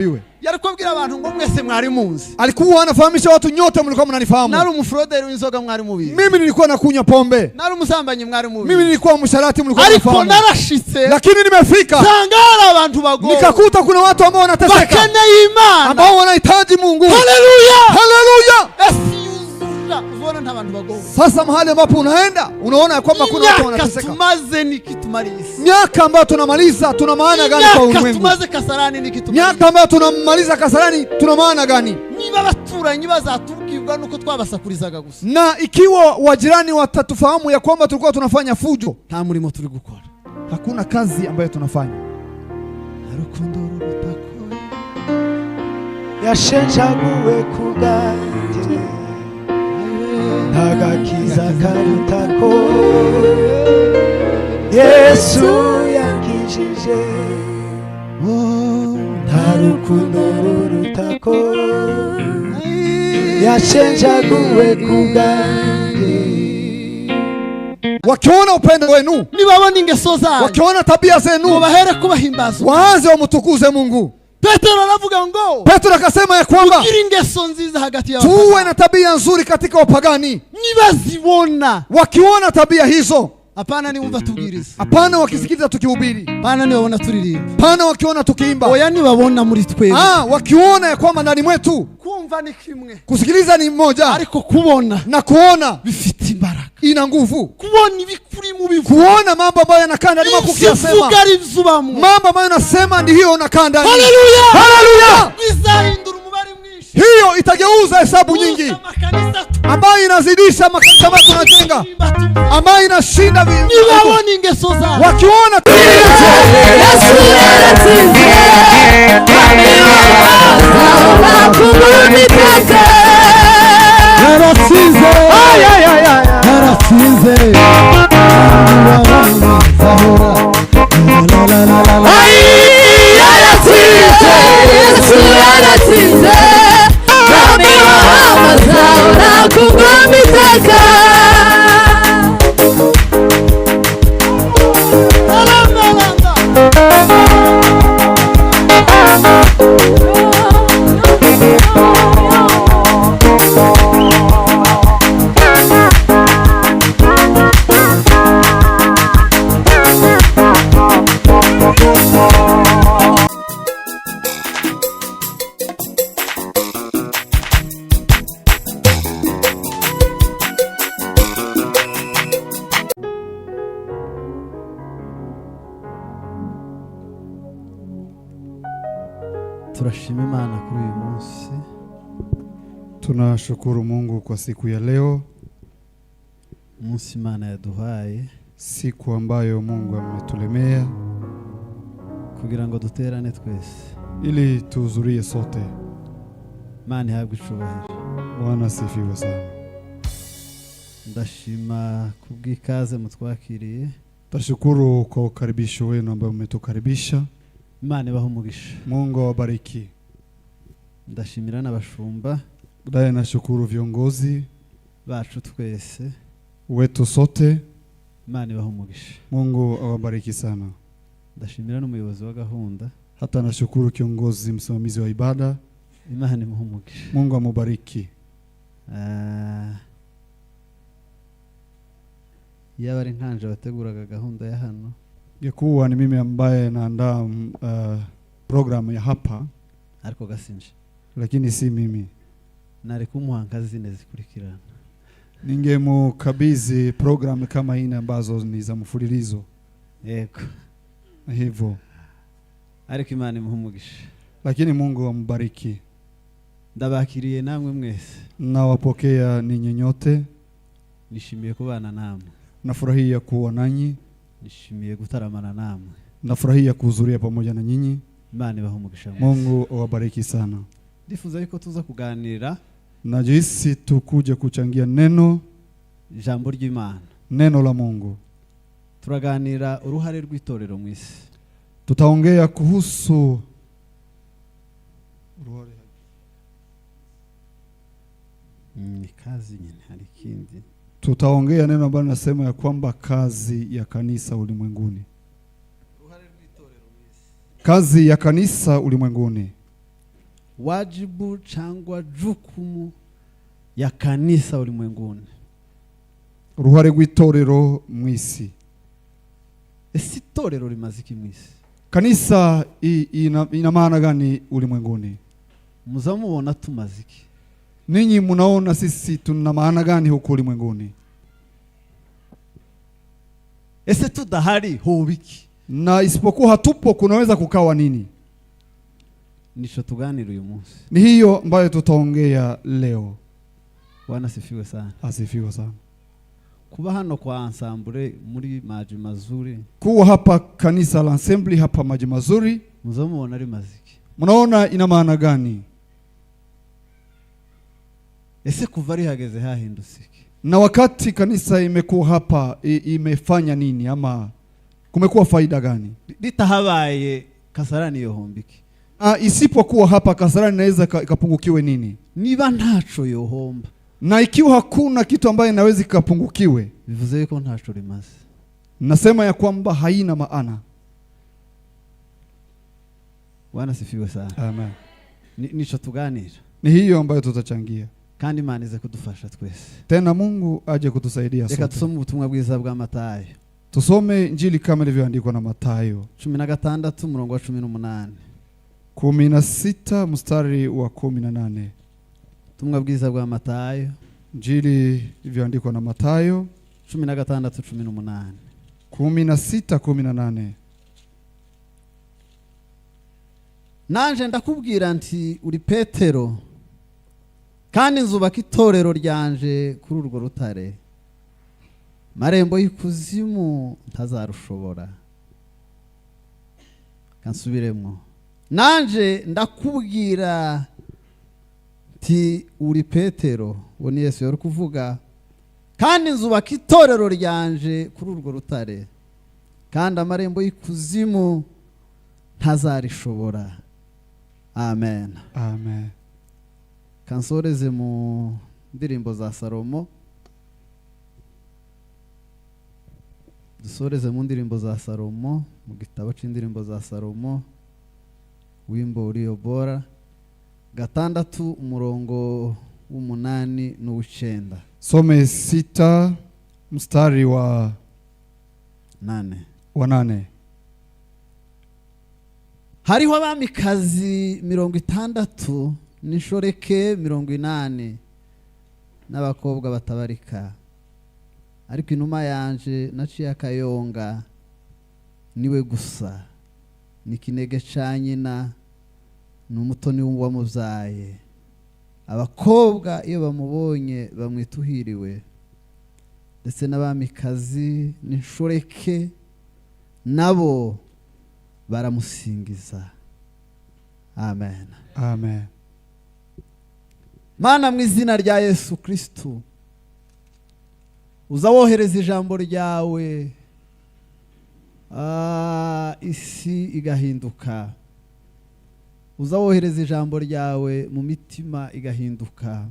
Yariko abwira abantu ngo mwese mwari munzi. Alikuwa anafahamisha watu nyote mlikuwa mnanifahamu. Nari umufroderi w'inzoga mwari mubizi. Mimi nilikuwa nakunywa pombe. Nari umusambanyi mwari mubizi. Mimi nilikuwa msharati mlikuwa mnafahamu. Ariko narashitse. Lakini nimefika. Sangara abantu bagowe. Nikakuta kuna watu ambao wanateseka. Bakeneye Imana. Ambao wanahitaji Mungu. Haleluya. Haleluya. Unaona ntabantu bagowe. Sasa mahali ambapo unaenda unaona kwamba kuna watu wanateseka. Tumaze nikitumaliza. Miaka ambayo tunamaliza tuna maana gani kwa ulimwengu? Tumaze Kasarani nikitumaliza. Miaka ambayo tunamaliza Kasarani tuna maana gani? Niba baturanyi bazatubwirwa nuko twabasakurizaga gusa. Na ikiwa wajirani watatufahamu ya kwamba tulikuwa tunafanya fujo, nta murimo turi gukora. Hakuna kazi ambayo tunafanya. Harukundo rutakoye. Yashenjaguwe kubwanjye. Nagakiza karutako. Yesu yankijije. Harukundo rutako. Yashenjaguwe kubwanjye. Wakiona upendo wenu, nibabona ingeso zanyu, wakiona tabia zenu, bahere kubahimbaza, waanze wamtukuze Mungu. Petro anavuga ngo, Petro akasema ya kwamba kugira ingeso nziza hagati yao, tuwe na tabia nzuri katika wapagani. Nibazibona, wakiona tabia hizo, hapana niumva tubwiriza, hapana wakisikiliza tukihubiri, hapana niwaona turirimba, hapana wakiona tukiimba, oya nibabona muri twebwe, wakiona ya kwamba ndani mwetu kumva ni kimwe, kusikiliza ni mmoja, ariko kubona na kuona bifite imbaraga, ina nguvu. Kubona ibikuri mu bivu, kuona mambo ambayo yanakaa ndani mwako ukiyasema, mambo ambayo nasema ndiyo unakaa ndani. Haleluya, haleluya. Bizahindura umubare mwinshi, hiyo itageuza hesabu nyingi ambayo inazidisha makanisa ambayo tunajenga, ambayo inashinda nibabona ingeso zao, wakiona Yesu yaratsinze Turashima Imana kuri uyu munsi. Tunashukuru Mungu kwa siku ya leo. Munsi Imana yaduhaye, siku ambayo Mungu ametulemea kugira ngo duterane twese, ili tuhudhurie sote. Imana ihabwe icubahiro. Bwana asifiwe sana. Ndashima kubw'ikaze mutwakiriye. Tashukuru kwa ukaribisho wenu ambao mmetukaribisha. Imana ibahe umugisha. Mungu awabariki. Ndashimira n'abashumba. Baadaye nashukuru viongozi bacu twese wetu sote. Imana ibahe umugisha. Mungu awabariki sana. Ndashimira n'umuyobozi wa gahunda. Hata nashukuru kiongozi msimamizi wa ibada. Imana imuhe umugisha. Mungu amubariki. Yaba ari nkanje wateguraga gahunda ya hano, Yekuwa ni mimi ambaye naandaa program ya hapa, ariko gasinje, lakini si mimi. Nari kumuha nkazi zine zikurikirana. Ningemukabidhi program kama hii ambazo ni za mfululizo. Yego. Hivyo. Ariko Imana imuhe umugisha. Lakini Mungu ambariki. Ndabakiriye namwe mwese. Nawapokea ninyi nyote. Nishimiye kubana namwe. Nafurahia kuwa nanyi. Nishimiye gutaramana namwe. Nafurahia kuhudhuria pamoja na nyinyi. Imana ibahe umugisha. Mungu awabariki sana. Ndifuza yuko tuza kuganira, najisi tukuje kuchangia neno, ijambo ry'Imana, neno la Mungu. Turaganira uruhare rw'itorero mu isi. Tutaongea kuhusu kazi nyine, hari kindi. Tutaongea neno ambalo nasema ya kwamba kazi ya kanisa ulimwenguni. Kazi ya kanisa ulimwenguni. wajibu cyangwa jukumu ya kanisa ulimwenguni. uruhare rw'itorero mu isi. Ese itorero rimaze iki mu isi? Kanisa ina maana gani ulimwenguni? Muzamubona tumaze iki? Ninyi mnaona sisi tuna maana gani huko ulimwenguni? Ese tudahari hobiki? Na isipokuwa hatupo kunaweza kukawa nini? Nisho tuganira uyu munsi. Ni hiyo ambayo tutaongea leo. Bwana sifiwe sana. Asifiwe sana. Kuba hano kwa ensemble muri Maji Mazuri. Kuwa hapa kanisa la Assembly hapa Maji Mazuri. Muzamubona ari maziki. Mnaona ina maana gani? Ese kuva ari hageze hahindusiki? Na wakati kanisa imekuwa hapa imefanya nini ama kumekuwa faida gani? Litahabaye Kasarani yohombiki. Isipokuwa hapa Kasarani inaweza ikapungukiwe nini? Niba ntaco yohomba. Na ikiwa hakuna kitu ambaye inaweza ikapungukiwe, bivuze ko ntaco rimaze. Nasema ya kwamba haina maana. Bwana sifiwe sana. Amen. Nico tuganira. Ni hiyo ambayo tutachangia. Kandi Imana ize kudufasha twese. Tena Mungu aje kutusaidia sote. Reka tusome ubutumwa bwiza bwa Matayo. Tusome Injili kama ilivyoandikwa na Matayo 16 umurongo wa 18. 16 mstari wa 18. Ubutumwa bwiza bwa Matayo. Injili ilivyoandikwa na Matayo 16:18. 16:18. Nanje ndakubwira nti uri Petero, kandi nzubaka itorero ryanje kuri urwo rutare, marembo y'ikuzimu ntazarushobora. Kansubiremo. Nanje ndakubwira nti uri Petero, uwo ni Yesu yari kuvuga, kandi nzubaka itorero ryanje kuri urwo rutare, kandi amarembo y'ikuzimu ntazarishobora. Amen. Amen. Kansoreze mu ndirimbo za Salomo. Dusoreze mu ndirimbo za Salomo, mu gitabo c'indirimbo za Salomo, wimbo uriyobora 6 umurongo w'8 n'u9. Some 6 mstari wa 8. Hariho abamikazi 60 n'inshoreke 80 n'abakobwa batabarika, ariko inuma yanje naciye akayonga niwe gusa, nikinege ca nyina n'umutoni w'uwamuzaye. Abakobwa iyo bamubonye bamwituhiriwe, ndetse n'abamikazi n'inshoreke nabo baramusingiza. Amen. Amen. Mana mu izina rya Yesu Kristo, uzawohereza ijambo ryawe isi igahinduka. Uzawohereza ijambo ryawe mu mitima igahinduka.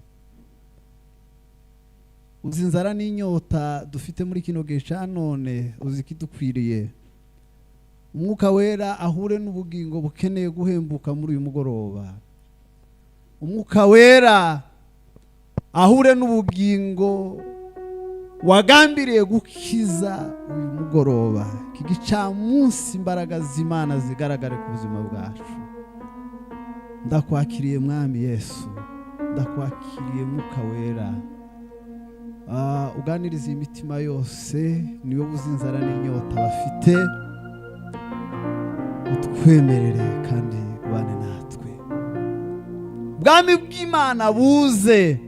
Uzi inzara n'inyota dufite muri kino gihe ca none, uzi kidukwiriye. Umwuka wera ahure n'ubugingo bukeneye guhembuka muri uyu mugoroba. Umwuka wera ahure n'ubugingo wagambiriye gukiza uyu mugoroba. Kigica munsi imbaraga z'Imana zigaragare ku buzima bwacu. Ndakwakiriye Mwami Yesu, ndakwakiriye Mwuka wera. Uganiriza imitima yose, niwe uzi inzara n'inyota bafite. Utwemerere kandi ubane natwe. Bwami bw'Imana buze,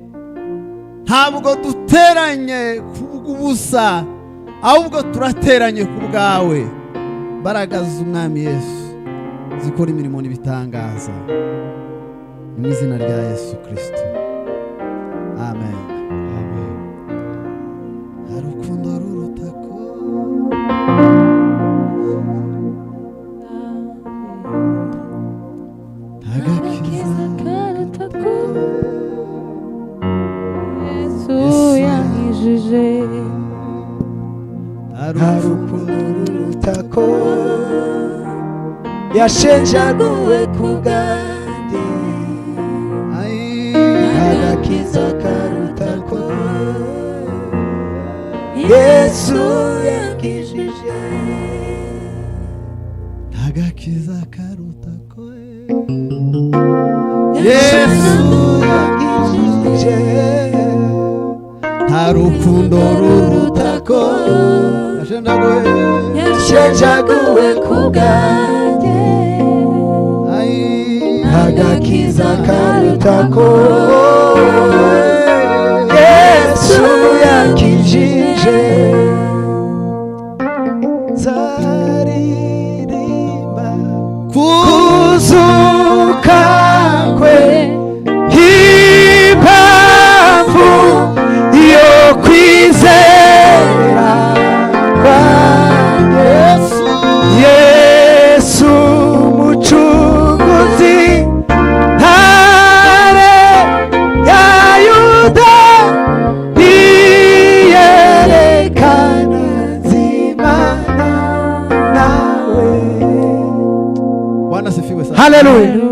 ntabwo duteranye kubw'ubusa, ahubwo turateranye ku bwawe. Mbaraga z'Umwami Yesu zikora imirimo n'ibitangaza, mu izina rya Yesu Kristo. Amen. Amen. Harukundo rurutako agakiza karutako Yesu yanyijije. harukundo rurutako yashenjaguwe ku bwanjye agakiza karuta ko Yesu yakijije nta rukundo ruruta ko yashenjaguwe ku bwanjye agakiza karuta ko Yesu yakijije zaririmba kuzuka kwe impamvu yo kwizera kwanjye Yesu mucunguzi ntare ya Yuda iyerekana zimana nawe. Bwana sifiwe sana. Haleluya.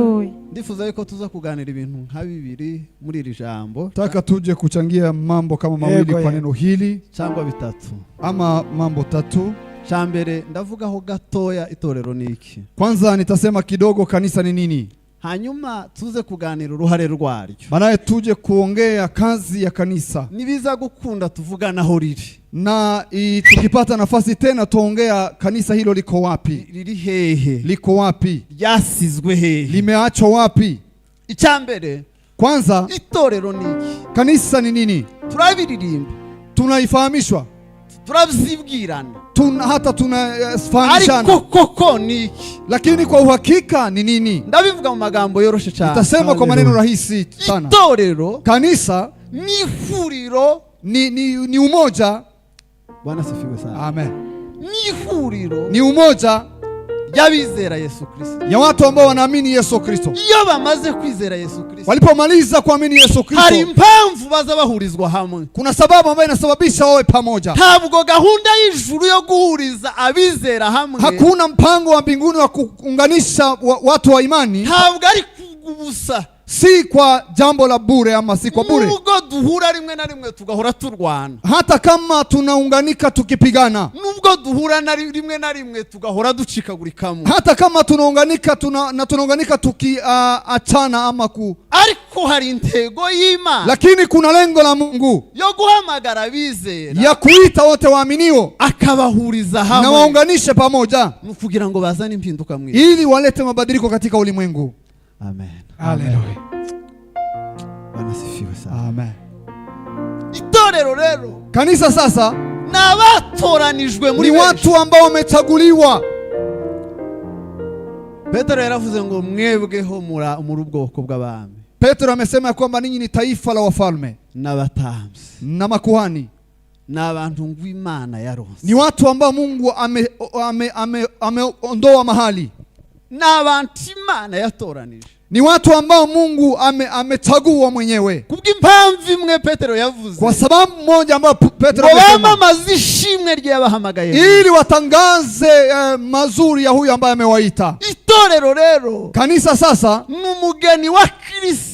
Ndifuza yuko tuza kuganira ibintu nka bibiri muri iri jambo Taka tuje kuchangia mambo kama mawili kwa neno hili cyangwa bitatu. ama mambo tatu. Chambere ndavugaho gatoya itorero niki. Kwanza nitasema kidogo kanisa ni nini. Hanyuma tuze kuganira uruhare rwaryo. Baadaye tuje kuongea kazi ya kanisa. Nibiza gukunda tuvugana aho riri. Na tukipata nafasi tena tuongea kanisa hilo liko wapi? Riri hehe? Liko wapi? Ryasizwe hehe? Limeachwa wapi? Icyambere kwanza itorero niki? Kanisa ni nini? Turabiririmba. Tunaifahamishwa. Turabzibwirana. Hata tunafahamishana. Ariko koko niki? Lakini kwa uhakika ni nini? Ndabivuga mu magambo yoroshe cyane. Nitasema kwa maneno rahisi sana. Itorero kanisa ni ihuriro ni umoja. Bwana sifiwe sana. Amen. Ni ihuriro ni umoja y'abizera Yesu Kristo. Ya watu ambao wanaamini Yesu Kristo. Iyo bamaze kwizera Yesu Kristo. Walipomaliza kuamini Yesu Kristo. Hari impamvu baza bahurizwa hamwe. Kuna sababu ambayo inasababisha wawe pamoja. Ntabwo gahunda y'ijuru yo guhuriza abizera hamwe. Hakuna mpango wa mbinguni wa kuunganisha watu wa imani. Ntabwo ari kugubusa. Si kwa jambo la bure ama si kwa bure. Nubwo duhura rimwe na rimwe tugahora turwana. Hata kama tunaunganika tukipigana. Nubwo duhura rimwe na rimwe tugahora ducikagurikamo. Hata kama tunaunganika tunaunganika tukiachana ama ariko hari intego y'Imana. Lakini kuna lengo la Mungu yo guhamagara abizera. Ya kuita wote waaminio. Akabahuriza hamwe. Na waunganishe pamoja. Kugira ngo bazane impinduka mwisi. Ili walete mabadiliko katika ulimwengu. Amen. Haleluya. Bwana sifiwe sana. Amen. Itorero rero. Kanisa sasa n'abatoranijwe muri ni watu ambao wamechaguliwa. Petero yaravuze ngo mwebweho muri ubwoko bw'abami. Petero amesema kwamba ninyi ni taifa la wafalme n'abatambyi na makuhani. N'abantu ngw'Imana yaronse. Ni watu ambao Mungu ameondoa mahali. N'abantu Imana yatoranije. Ni watu ambao Mungu amechagua mwenyewe. Kubw'impamvu imwe Petero yavuze. Kwa sababu moja ambayo Petero amesema. Bamamaza ishimwe ry'abahamagaye. Ili watangaze mazuri ya huyu ambaye amewaita. Itorero rero. Kanisa sasa n'umugeni wa Kristo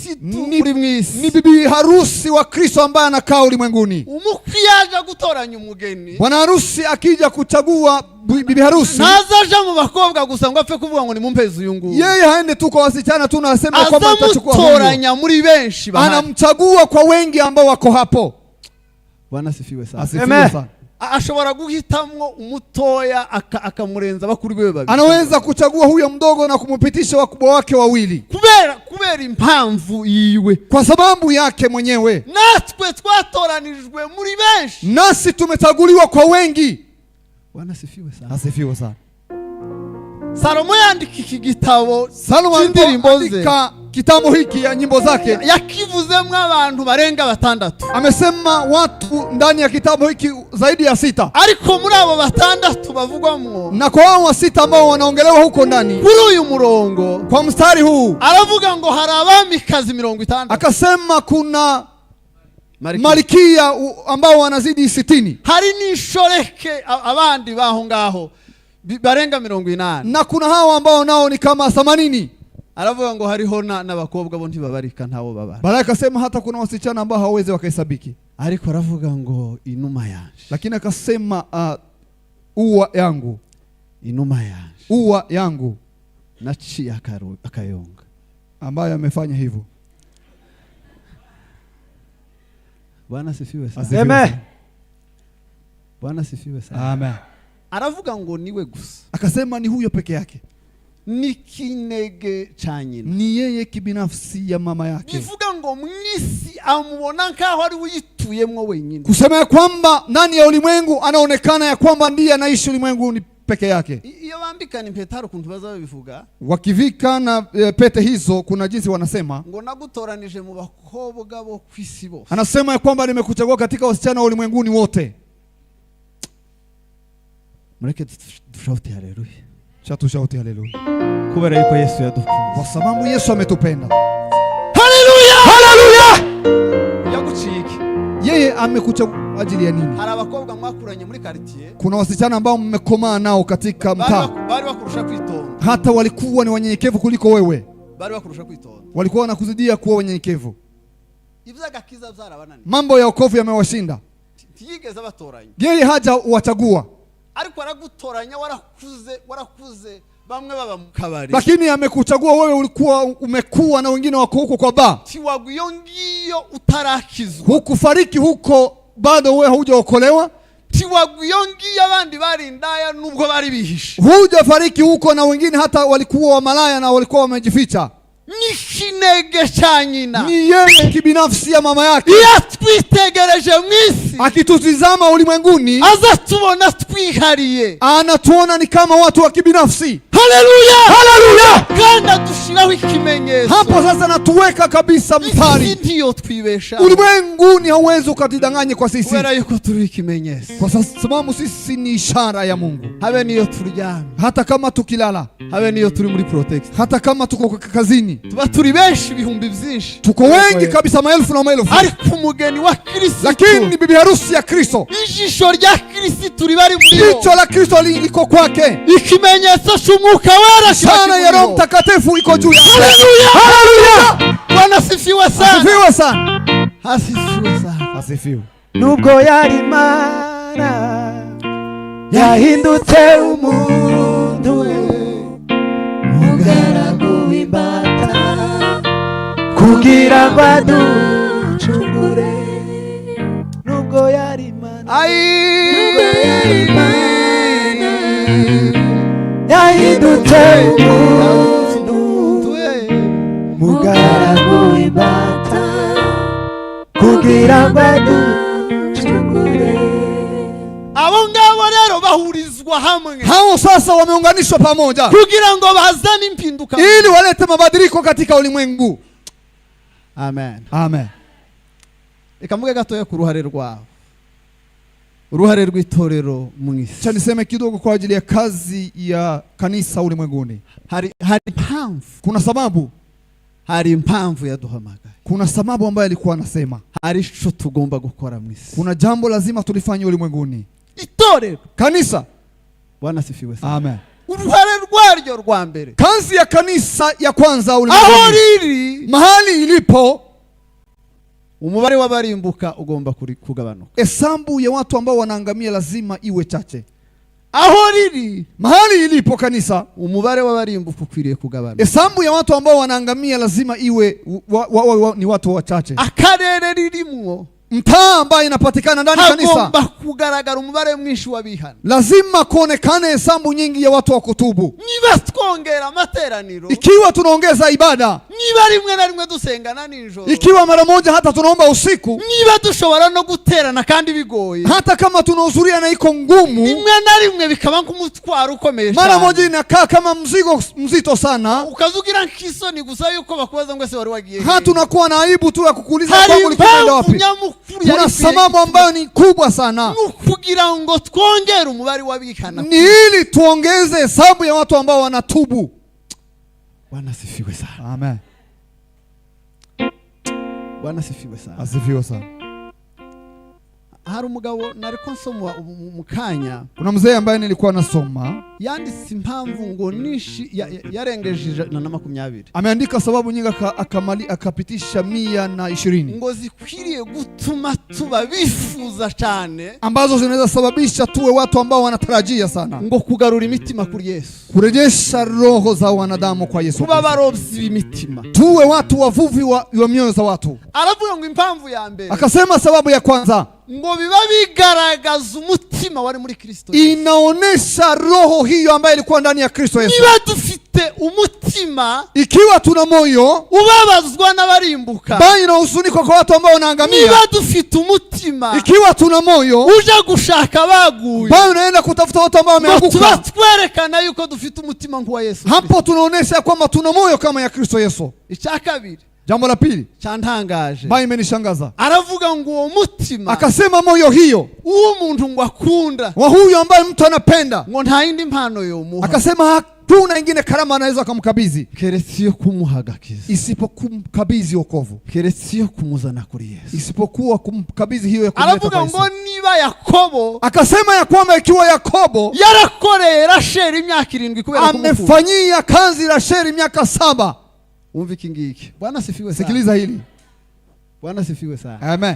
uri mwisi. Ni bibi harusi wa Kristo ambaye anakaa ulimwenguni. Umukwe yaje gutoranya umugeni. Bwana harusi akija kuchagua bibi harusi. Nazaje mu bakobwa gusa ngo apfe kuvuga ngo ni mumpezi uyu nguyu. Yeye haende tu kwa wasichana tu na aseme kwamba atachukua huyo. Azamutoranya muri benshi bahari. Anamchagua kwa wengi ambao wako hapo. Bwana sifiwe sana. Asifiwe sana. Ashobora guhitamwo umutoya akamurenza bakuri bewe babiri. Anaweza kuchagua huyo mdogo na kumupitisha wakubwa wake wawili. Kubera impamvu yiwe. Kwa sababu yake mwenyewe. Natwe twatoranijwe muri benshi. Nasi tumechaguliwa kwa wengi. Bwana sifiwe sana. Asifiwe sana. Salomo yandika iki gitabo. Salomo andika kitabu hiki ya nyimbo zake. Yakivuzemwe abantu barenga 6. Amesema watu ndani ya kitabu hiki zaidi ya 6. Ariko muri abo 6 bavugwamwo. Na kwa hao 6 ambao wanaongelewa huko ndani. Kuri uyu murongo. Kwa mstari huu. Aravuga ngo hari abamikazi 60. Akasema kuna Malikia ambao wanazidi 60. Hari nishoreke abandi baho ngaho barenga 80. Na kuna hao ambao nao ni kama 80. Aravuga ngo hariho n'abakobwa bo ntibabarika ntabo babara. Baadaye akasema hata kuna wasichana ambao hawawezi wakahesabiki. Ariko aravuga ngo inuma yanje. Lakini akasema ua yangu, inuma yanje ua yangu naciye akayonga. ambaye amefanya hivyo. Bwana sifiwe sana. Asifiwe Amen. sana. Bwana sifiwe sana. Amen. Aravuga ngo niwe gusa, Akasema ni huyo peke yake, ni kinege cha nyina. ni yeye kibinafsi ya mama yake. Bivuga ngo mwisi amubona nkaho ari uyituyemwo wenyine. Kusema ya kwamba ndani ya ulimwengu anaonekana ya kwamba ndiye anaishi ulimwengu ni peke yake. Iyo bambikana impetaro kuntu bazabivuga Wakivika na pete hizo, kuna jinsi wanasema, ngo nagutoranije mu bakobwa bo kwisi bose. anasema ya kwamba nimekuchagua katika wasichana wa ulimwenguni wote. Mureke dushauti haleluya. Shauti haleluya. Kubera yuko Yesu yadukunda. Kwa sababu Yesu ametupenda. Haleluya! Haleluya! Yaguciye iki? Yeye amekuchagua ajili ya nini? Hari abakobwa mwakuranye muri quartier. Kuna wasichana ambao mmekomaa nao katika mtaa, Bari bakurusha kwitonda. hata walikuwa ni wanyenyekevu kuliko wewe, Bari bakurusha kwitonda. walikuwa wanakuzidia kuwa wanyenyekevu. Ivyagakiza byarabanani. Mambo ya wokovu yamewashinda, Tiyigeze batoranya. yeye haja wachagua, Ariko aragutoranya warakuze bamwe baba mu kabari. lakini amekuchagua wewe, ulikuwa umekuwa na wengine wako huko kwa baa, Tiwagwiyo ngiyo utarakizwa. hukufariki huko bado, wewe hujaokolewa, Tiwagwiyo ngiyo abandi bari indaya nubwo bari bihishe. hujafariki huko na wengine hata walikuwa wamalaya na walikuwa wamejificha. Ni kinege cha nyina. Ni yeye kibinafsi ya mama yake, Iyo twitegereje mwisi akitutizama ulimwenguni, aza tubona twihariye. anatuona ni kama watu wa kibinafsi. Haleluya! Haleluya! Kandi adushiraho ikimenyetso. Hapo sasa natuweka kabisa Isi mstari. ndiyo twibesha. Ulimwenguni hauwezi ukatidanganye kwa sisi, Kubera yuko turi ikimenyetso. kwa sababu sisi ni ishara ya Mungu. Habe niyo turyamye. Hata kama tukilala, Habe niyo turi muri protect. hata kama tuko kazini, Tuba turi benshi ibihumbi byinshi. tuko wengi kabisa, maelfu na maelfu, Ariko umugeni wa Kristo. lakini bibi harusi ya Kristo, Ijisho rya Kristo ribari muri yo. jicho la Kristo liko kwake, Ikimenyetso cy'umwuka wera ishara ya Roho Mtakatifu iko juu yake. Haleluya! Haleluya! Bwana sifiwe sana. Asifiwe sana. Asifiwe sana. Asifiwe. nubwo yari Imana yahindutse umuntu we, mugaragu w'imbata kugira ngo aducungure. Nubwo yari Imana yahindutse umuntu, mugaragu w'imbata kugira ngo aducungure. Abo ngabo rero bahurizwa hamwe Hao sasa wameunganishwa pamoja kugira ngo bazane impinduka ili walete mabadiliko katika ulimwengu. Amen. Amen. Reka mvuge gatoya ku ruhare rwabo, uruhare rw'itorero mu isi. Cha niseme kidogo kwa ajili ya kazi ya kanisa ulimwenguni. Hari impamvu, Kuna sababu, hari impamvu yaduhamagaye, kuna sababu ambayo alikuwa anasema, hari ico tugomba gukora mu isi. kuna jambo lazima tulifanye ulimwenguni. Itorero, Kanisa. Bwana sifiwe sana. Amen. Uruhare rwaryo rwa mbere, Kazi ya kanisa ya kwanza aho ulimwenguni, riri mahali ilipo, umubare w'abarimbuka ugomba kugabanuka. hesabu ya watu ambao wanaangamia lazima iwe chache. Aho riri Mahali ilipo kanisa, umubare w'abarimbuka ukwiriye kugabanuka. hesabu ya watu ambao wanaangamia lazima iwe ni watu wachache. Akarere ririmwo Mtaa ambayo inapatikana ndani ya kanisa, hagomba kugaragara umubare mwinshi w'abihana. lazima kuonekane hesabu nyingi ya watu wa kutubu. Niba twongera amateraniro, Ikiwa tunaongeza ibada, niba rimwe na rimwe dusengana nijoro, ikiwa mara moja hata tunaomba usiku, niba dushobora no guterana kandi bigoye, hata kama tunahudhuria na iko ngumu, rimwe na rimwe bikaba nk'umutwaro ukomeye mara cyane. moja inakaa kama mzigo mzito sana, Ukazugira nk'isoni gusa yuko bakubaza ngo se wari wagiye. hata tunakuwa na aibu tu ya kukuuliza hari kwangu ulikwenda impamvu wapi. nyamukuru Kuna sababu ambayo ni kubwa sana, kugira ngo twongere umubare w'abihana. ni ili tuongeze hesabu ya watu ambao wanatubu. Bwana sifiwe sana. Amen. Bwana sifiwe sana. Asifiwe sana. hari umugabo nariko nsoma mu kanya, kuna mzee ambaye nilikuwa nasoma yanditse impamvu ngo nishi yarengeje 120, ameandika sababu nyingi akapitisha 120 ngo zikwiriye gutuma tuba bifuza cyane, ambazo zinaweza sababisha tuwe watu ambao wanatarajia sana, ngo kugarura imitima kuri Yesu, kurejesha roho za wanadamu kwa Yesu, kuba barobyi b'imitima, tuwe watu wavuvi wa mioyo za watu. Aravuga ngo impamvu ya mbere, akasema sababu ya kwanza, ngo biba bigaragaza umutima wari muri Kristo, inaonesha roho hiyo ambayo ilikuwa ndani ya Kristo Yesu. Niba dufite umutima, ikiwa tuna moyo ubabazwa n'abarimbuka, bali inahuzunika kwa watu ambao wanaangamia, niba dufite umutima, ikiwa tuna moyo uja gushaka baguye, bali unaenda kutafuta watu ambao wameanguka, twerekana yuko dufite umutima nk'uwa Yesu. Hapo tunaonesha kwamba tuna moyo kama ya Kristo Yesu. Icyakabiri, jambo la pili chantangaje, bali imenishangaza, aravuga ngo uwo mutima, akasema moyo hiyo uwo muntu ngo akunda, wa huyo ambaye mtu anapenda, ngo nta yindi mpano yomuha, akasema hakuna ingine karama anaweza kumkabidhi keretse yo kumuhagakiza, isipokumkabidhi wokovu, keretse yo kumuzana kuri Yesu, isipokuwa kumkabidhi hiyo ya kumleta kwa Yesu. Aravuga ngo niba Yakobo, akasema ya kwamba ikiwa Yakobo yarakoreye Rasheli imyaka 7 kubera kumukunda, amefanyia kazi Rasheli miaka 7. Umva iki ngiki, Bwana sifiwe sana. Sikiliza hili. Bwana sifiwe sana. Amen.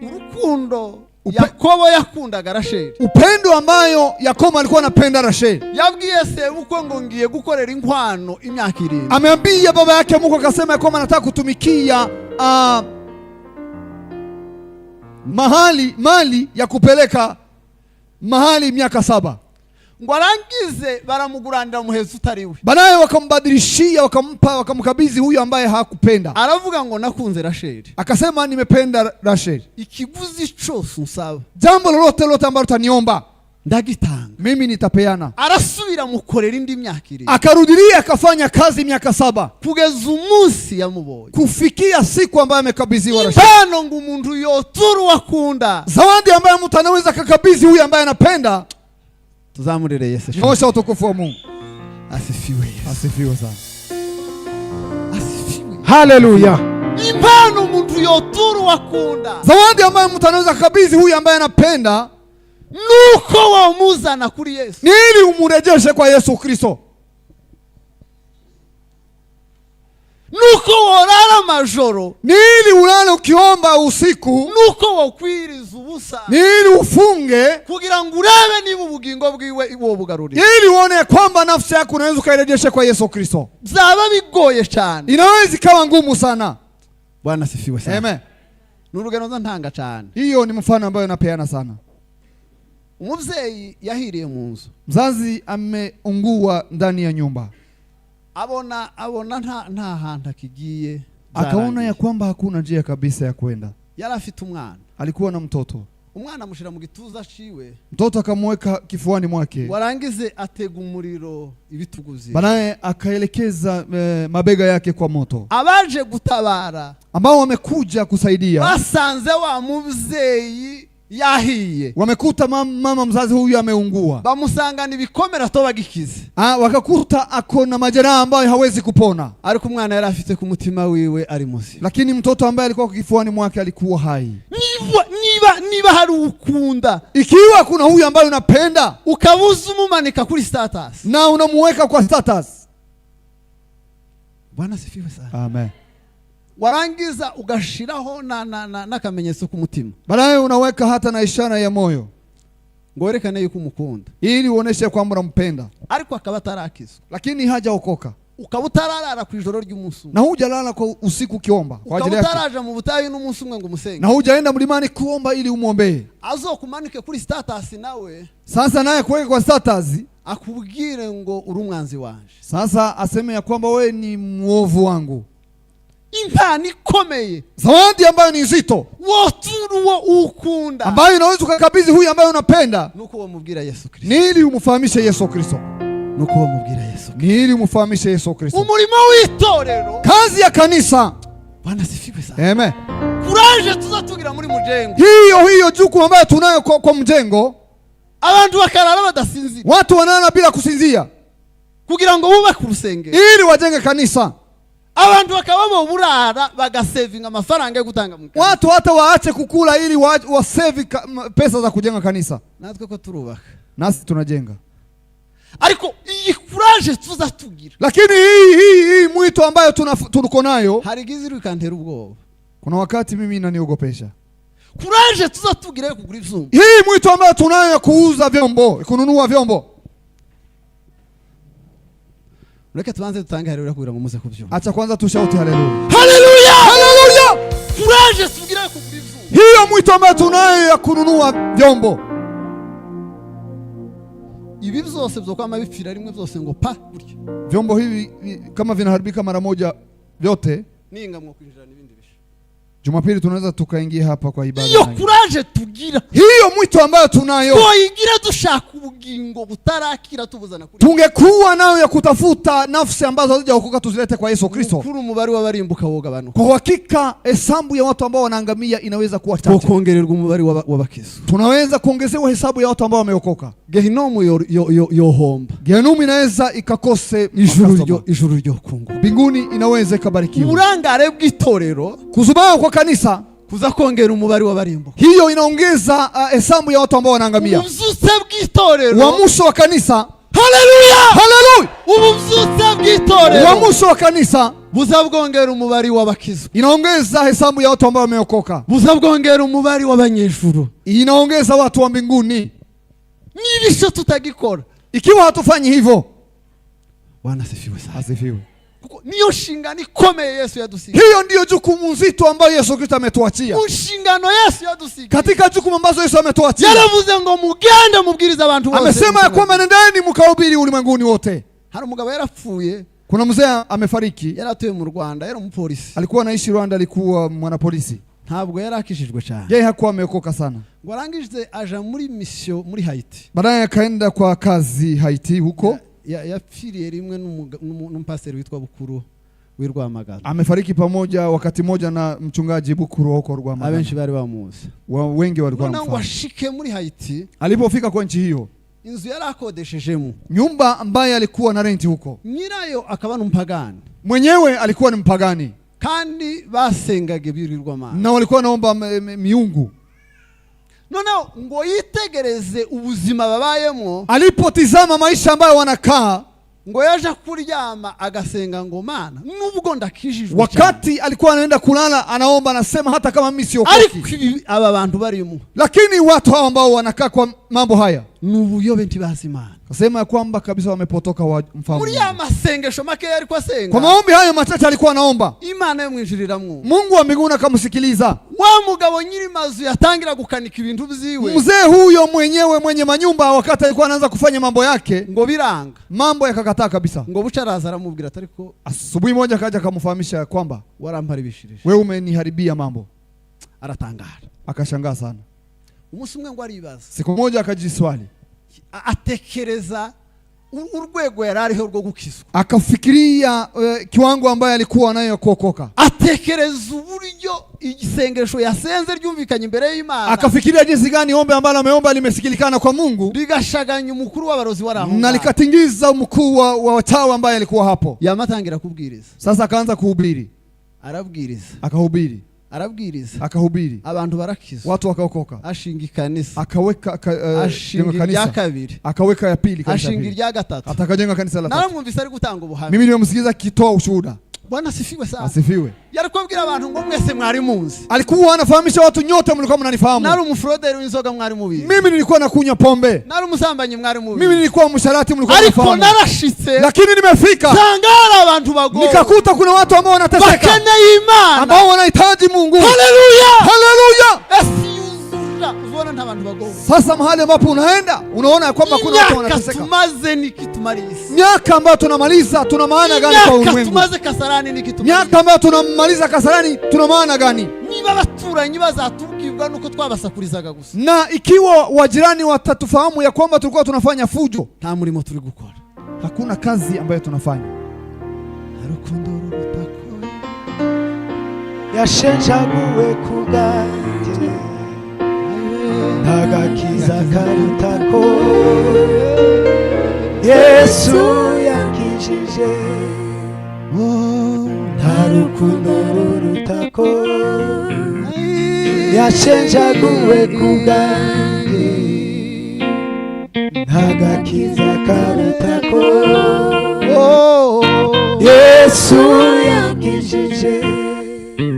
Urukundo Yakobo yakundaga Rasheli, upendo ambayo Yakobo alikuwa anapenda Rasheli, yabwiye se uko ngo ngiye gukorera inkwano imyaka 7. ameambia baba yake Mungu, akasema ya kwamba anataka kutumikia mali ya kupeleka mahali miaka 7. ngo arangize baramuguranira muhezi utariwe, banaye wakambadilishia, wakamkabidhi huyo ambaye hakupenda. Aravuga ngo nakunze Rasheli, akasema nimependa Rasheli, ikiguzi cyose usaba, jambo lolote ambalo utaniomba ndagitanga, mimi nitapeana. Arasubira mukorera indi myaka 7, akarudilia akafanya kazi miaka 7 kugeza umunsi yamubonye, kufikia siku ambayo amekabidhiwa Rasheli. Impano ngo umuntu yoturu wakunda, zawadi ambayo mtu anaweza kukabidhi huyu ambaye anapenda. Tuzamurire Yesu. Nyosha utukufu wa Mungu. Asifiwe Yesu. Asifiwe sana. Asifiwe. Haleluya. Impano umuntu yoturu wakunda, zawadi ambayo mtu anaweza kukabidhi huyu ambaye anapenda, nuko wamuzana kuri Yesu, ili umurejeshe kwa Yesu Kristo. nuko worara majoro, ili ulale ukiomba usiku, nuko wokwiriza ubusa, ili ufunge kugira ngo urebe niba ubugingo bwiwe iwo bugarurira, ili uone kwamba nafsi yako unaweza kuirejesha kwa Yesu Kristo. Zaba bigoye cyane, inaweza ikawa ngumu sana. Bwana sifiwe sana. Amen. Nurugendo ntanga cyane. Hiyo ni mfano ambayo napeana sana. Umuvyeyi yahiriye mu nzu, mzazi ameungua ndani ya nyumba, abona nta hantu akigiye, akaona ya kwamba hakuna njia kabisa ya kwenda. Yari afite umwana, alikuwa na mtoto, umwana amushira mu gituza ciwe, mtoto akamweka kifuani mwake, warangize atega umuriro ibituguzi, banaye akaelekeza mabega yake kwa moto. Abaje gutabara, ambao wamekuja kusaidia, basanze wa muvyeyi yahiye, wamekuta mama mzazi huyu ameungua, bamusangana ibikomera to bagikize, wakakuta akona majeraha ambayo hawezi kupona, ariko umwana yari afite ku mutima wiwe ari muzi, lakini mtoto ambaye alikuwa kifuani mwake alikuwa hai. Niba hari ukunda, ikiwa kuna huyu ambaye unapenda, ukabuza umumanika kuri status na unamuweka kwa status, Bwana sifiwe sana. Amen. Warangiza ugashiraho na kamenyetso ku mutima, baadaye unaweka hata na ishara ya moyo, ngo werekane yuko umukunda, ili uoneshe kwamba unampenda, ariko akaba atarakizwa, lakini hajaokoka, ukabutararara ku ijoro ry'umunsi, na hujalala kwa usiku kiomba kwa ajili yake, ukabutaraje mu butayu n'umunsi umwe ngo musenge, na hujaenda mlimani kuomba ili umuombee, azokumanike kuri status nawe sasa naye kuweka kwa status, akubwire ngo uri umwanzi wanje, sasa aseme ya kwamba wewe ni muovu wangu. Impano ikomeye, zawadi ambayo ni nzito, woturuwo ukunda, ambayo unaweza kukabidhi huyu ambaye unapenda, nuko wamubwira Yesu Kristo, ni ili umfahamishe Yesu Kristo, nuko wamubwira Yesu, ni ili umfahamishe Yesu Kristo. Umurimo w'itorero, kazi ya kanisa. Bwana sifiwe sana. Amen. Courage tuzatugira muri mujengo, hiyo jukumu ambayo tunayo kwa mjengo, abantu bakarara badasinzira, watu wanalala bila kusinzia, kugira ngo bubake urusengero, ili wajenge kanisa. abantu bakaba bo burara bagasevinga amafaranga yo gutanga mu kanisa. Watu hata waache kukula ili wasave pesa za kujenga kanisa. Natwe ko turubaka. Nasi tunajenga. Ariko iyi courage tuza tugira. Lakini hii mwito ambayo tuko nayo hari giziri kantera ubwoba. Kuna wakati mimi inaniogopesha. Courage tuza tugira kugura ivyuma. Hii mwito ambayo tunayo ya kuuza vyombo, kununua vyombo. Reka tubanze tutange haleluya kugira ngo muze kuvyumva. Acha kwanza tushauti haleluya. Haleluya! Haleluya! Courage tugira kugura ivyuma. Hiyo mwito ambayo tunayo ya kununua vyombo. Ibi byose byo kwama bipfira rimwe byose ngo pa gutyo. Vyombo hivi kama vinaharibika mara moja vyote, ninga mwo kwinjira n'ibindi bisho. Jumapili tunaweza tukaingia hapa kwa ibada. Hiyo courage tugira. Hiyo mwito ambayo tunayo. Tuigira dushaka ubugingo butarakira tubuzana kuri. Tungekuwa nayo ya kutafuta nafsi ambazo hazijaokoka tuzilete kwa Yesu Kristo. Kuri umubari w'abarimbuka woga abantu. Kwa hakika hesabu ya watu ambao wanaangamia inaweza kuwa chache. Kongererwa umubari w'abakizo. Tunaweza kuongezewa hesabu ya watu ambao wameokoka. Gehinomu yohomba. Gehinomu inaweza ikakose ijuru ryo kungu. Mbinguni inaweza ikabarikiwa. Uburangare bw'itorero kuzubao kwa kanisa kuza kongera umubari w'abarimbuka. Hiyo inaongeza hesabu ya watu ambao wanaangamia. Ubuzutse bw'itorero. Uamsho wa kanisa. Haleluya! Haleluya! Ubuzutse bw'itorero. Uamsho wa kanisa buzabwongera umubari w'abakizo. Inaongeza hesabu ya watu ambao wameokoka. Buzabwongera umubari w'abanyejuru. Inaongeza watu wa mbinguni. Nibisho tutagikora. Ikiwa hatufanyi hivyo, Bwana asifiwe sana. Asifiwe. Niyo shingano ikomeye Yesu yadusiga. Hiyo ndiyo jukumu nzito ambayo Yesu Kristo ametuachia. Shingano Yesu yadusiga. Katika jukumu ambazo Yesu ametuachia. Yaravuze ngo mugende mubwiriza abantu bose. Amesema ya kwamba nendeni mkahubiri ulimwenguni wote. Hari umugabo yarapfuye. Kuna mzee amefariki. Yaratuye mu Rwanda, yari umupolisi. Alikuwa anaishi Rwanda, alikuwa mwanapolisi. Ntabwo yarakishijwe cyane. Yeye hakuwa ameokoka sana. Warangije aja muri mission muri Haiti. Baadaye akaenda kwa kazi Haiti huko. Yapfiriye rimwe n'umpaseri witwa Bukuru w'Irwamagana. Amefariki pamoja wakati moja na mchungaji Bukuru huko Rwamagana. Abenshi bari bamuzi. Wengi walikuwa wamfahamu. Washike muri Haiti. Alipofika kwa nchi hiyo, inzu yarakodeshejemo. Nyumba ambaye alikuwa na renti huko. Nyirayo akaba n'umpagani. Mwenyewe alikuwa ni mpagani. Kandi basengaga ibirirwamana. Na walikuwa naomba miungu. Noneho ngo yitegereze ubuzima babayemo. Alipotizama maisha ambayo wanakaa, ngo yaje kuryama agasenga ngo Mana nubwo ndakijijwe. Wakati alikuwa anaenda kulala anaomba, anasema hata kama mimi siokoki. Ariko aba bantu barimo. Lakini watu hao ambao wanakaa kwa mambo haya nubuyobe ntibazimana. Kasema ya kwamba kabisa wamepotoka mfahamu. Muri ya masengesho make yari kwa senga. Kwa maombi hayo machache alikuwa anaomba, Imana yamwinjiriramwo. Mungu wa mbinguni akamsikiliza. Wa mugabo nyiri mazu yatangira gukanika ibintu byiwe. Mzee huyo mwenyewe mwenye manyumba, wakati alikuwa anaanza kufanya mambo yake, ngo biranga. Mambo yakakataa kabisa. Ngo bucaraza aramubwira atariko asubuhi moja akaja akamfahamisha kwamba waramparibishirije. Wewe umeniharibia mambo. Aratangara. Akashangaa sana. Umunsi umwe ngo aribaza. Siku moja akajiswali. Atekereza urwego yarariho rwo gukizwa. Akafikiria kiwango ambaye alikuwa nayo kuokoka. Atekereza uburyo igisengesho yasenze ryumvikanye imbere y'Imana. Akafikiria jinsi gani ombe ambalo ameomba limesikilikana kwa Mungu. Ligashaganya umukuru w'abarozi waraho. Na likatingiza mkuu wa watawa ambaye alikuwa hapo. Yamatangira kubwiriza. Sasa akaanza kuhubiri. Arabwiriza. Akahubiri. Arabwiriza. Akahubiri. Abantu barakizwa. Watu wakaokoka. Ashinga kanisa. Akaweka kanisa ya kabiri. Akaweka ya pili kanisa. Ashinga irya gatatu. Atakajenga kanisa la tatu. Naramwumvise ari gutanga ubuhamya. Mimi nimemsikiza kitoa ushuhuda. Bwana asifiwe sana. Asifiwe. Yari kubwira abantu ngo mwese mwari munzi. Alikuwa anafahamisha watu nyote mlikuwa mnanifahamu. Nari umufroderi w'inzoga mwari mubizi. Mimi nilikuwa nakunywa pombe. Nari umusambanyi mwari mubizi. Mimi nilikuwa msharati mlikuwa mnafahamu. Ariko narashitse. Lakini nimefika. Sangara abantu bagowe. Nikakuta kuna watu ambao wanateseka. Bakeneye Imana. Ambao wanahitaji Mungu. Haleluya. Haleluya. Unaona nta bantu bagowe. Sasa mahali ambapo unaenda unaona kwamba kuna watu wanateseka. Tumaze nikitumaliza. Miaka ambayo tunamaliza tuna maana gani kwa ulimwengu? Tumaze Kasarani nikitumaliza. Miaka ambayo tunamaliza Kasarani tuna maana gani? Niba baturanyi bazatubwirwa nuko twabasakurizaga gusa. Na ikiwa wajirani watatufahamu ya kwamba tulikuwa tunafanya fujo, nta murimo turi gukora. Hakuna kazi ambayo tunafanya. Harukundo rutako yashenjaguwe kubwanjye ntagakiza karutako Yesu yakijije urukundo rurutako yashenjaguwe kubwanjye ntagakiza karutako Yesu yankijije.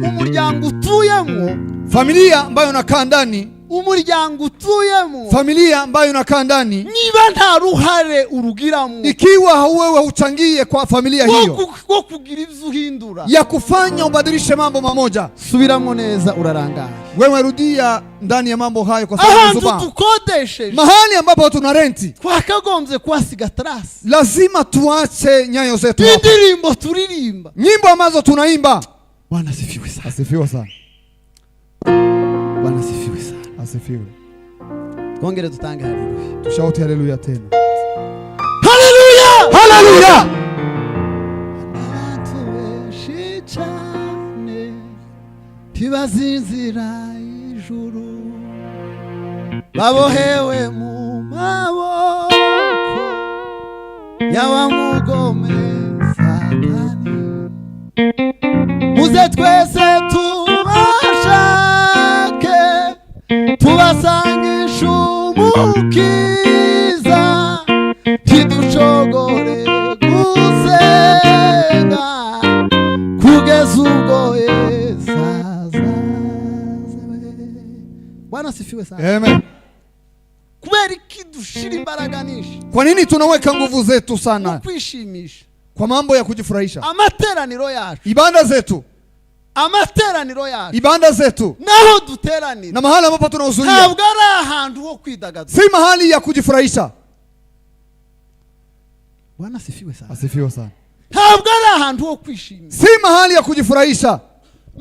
Umuryango utuyemo, familia ambayo unakaa ndani, umuryango utuyemo, familia ambayo unakaa ndani, niba nta ruhare urugiramo, ikiwa wewe huchangie kwa familia hiyo wo kugira ivyo uhindura ya kufanya ubadilishe mambo mamoja, subiramo neza urarangara. wewe rudia ndani ya mambo hayo, kwa sababu ahantu tukodesheje, mahali ambapo tuna renti twakagombye kuhasiga terasi, lazima tuache nyayo zetu hapa. indirimbo turirimba, Nyimbo ambazo tunaimba. Bwana asifiwe sana. Asifiwe sana. Bwana asifiwe sana. Asifiwe. Twongere tutange haleluya. Tushauti haleluya tena. Haleluya! Haleluya! Abantu benshi cyane ntibazinzira ijuru, babohewe mu maboko y'abamugome Satani. Muze twese tubashake, tubasangisha umukiza, ntiducogore gusenga kugeza ubwo Yesu azaza. Bwana asifiwe sana. Amen. Kubera iki dushira imbaraga nyinshi? Kwa nini tunaweka nguvu zetu sana Kwishimisha. kwa mambo ya kujifurahisha? Amateraniro yacu, Ibada zetu, amateraniro yacu, ibada zetu naho duteranira na mahali ambapo tunahudhuria ntabwo ari ahantu ho kwidagadura. si mahali ya kujifurahisha. Bwana asifiwe sana. Asifiwe sana. Ntabwo ari ahantu ho kwishimira, Si mahali ya kujifurahisha.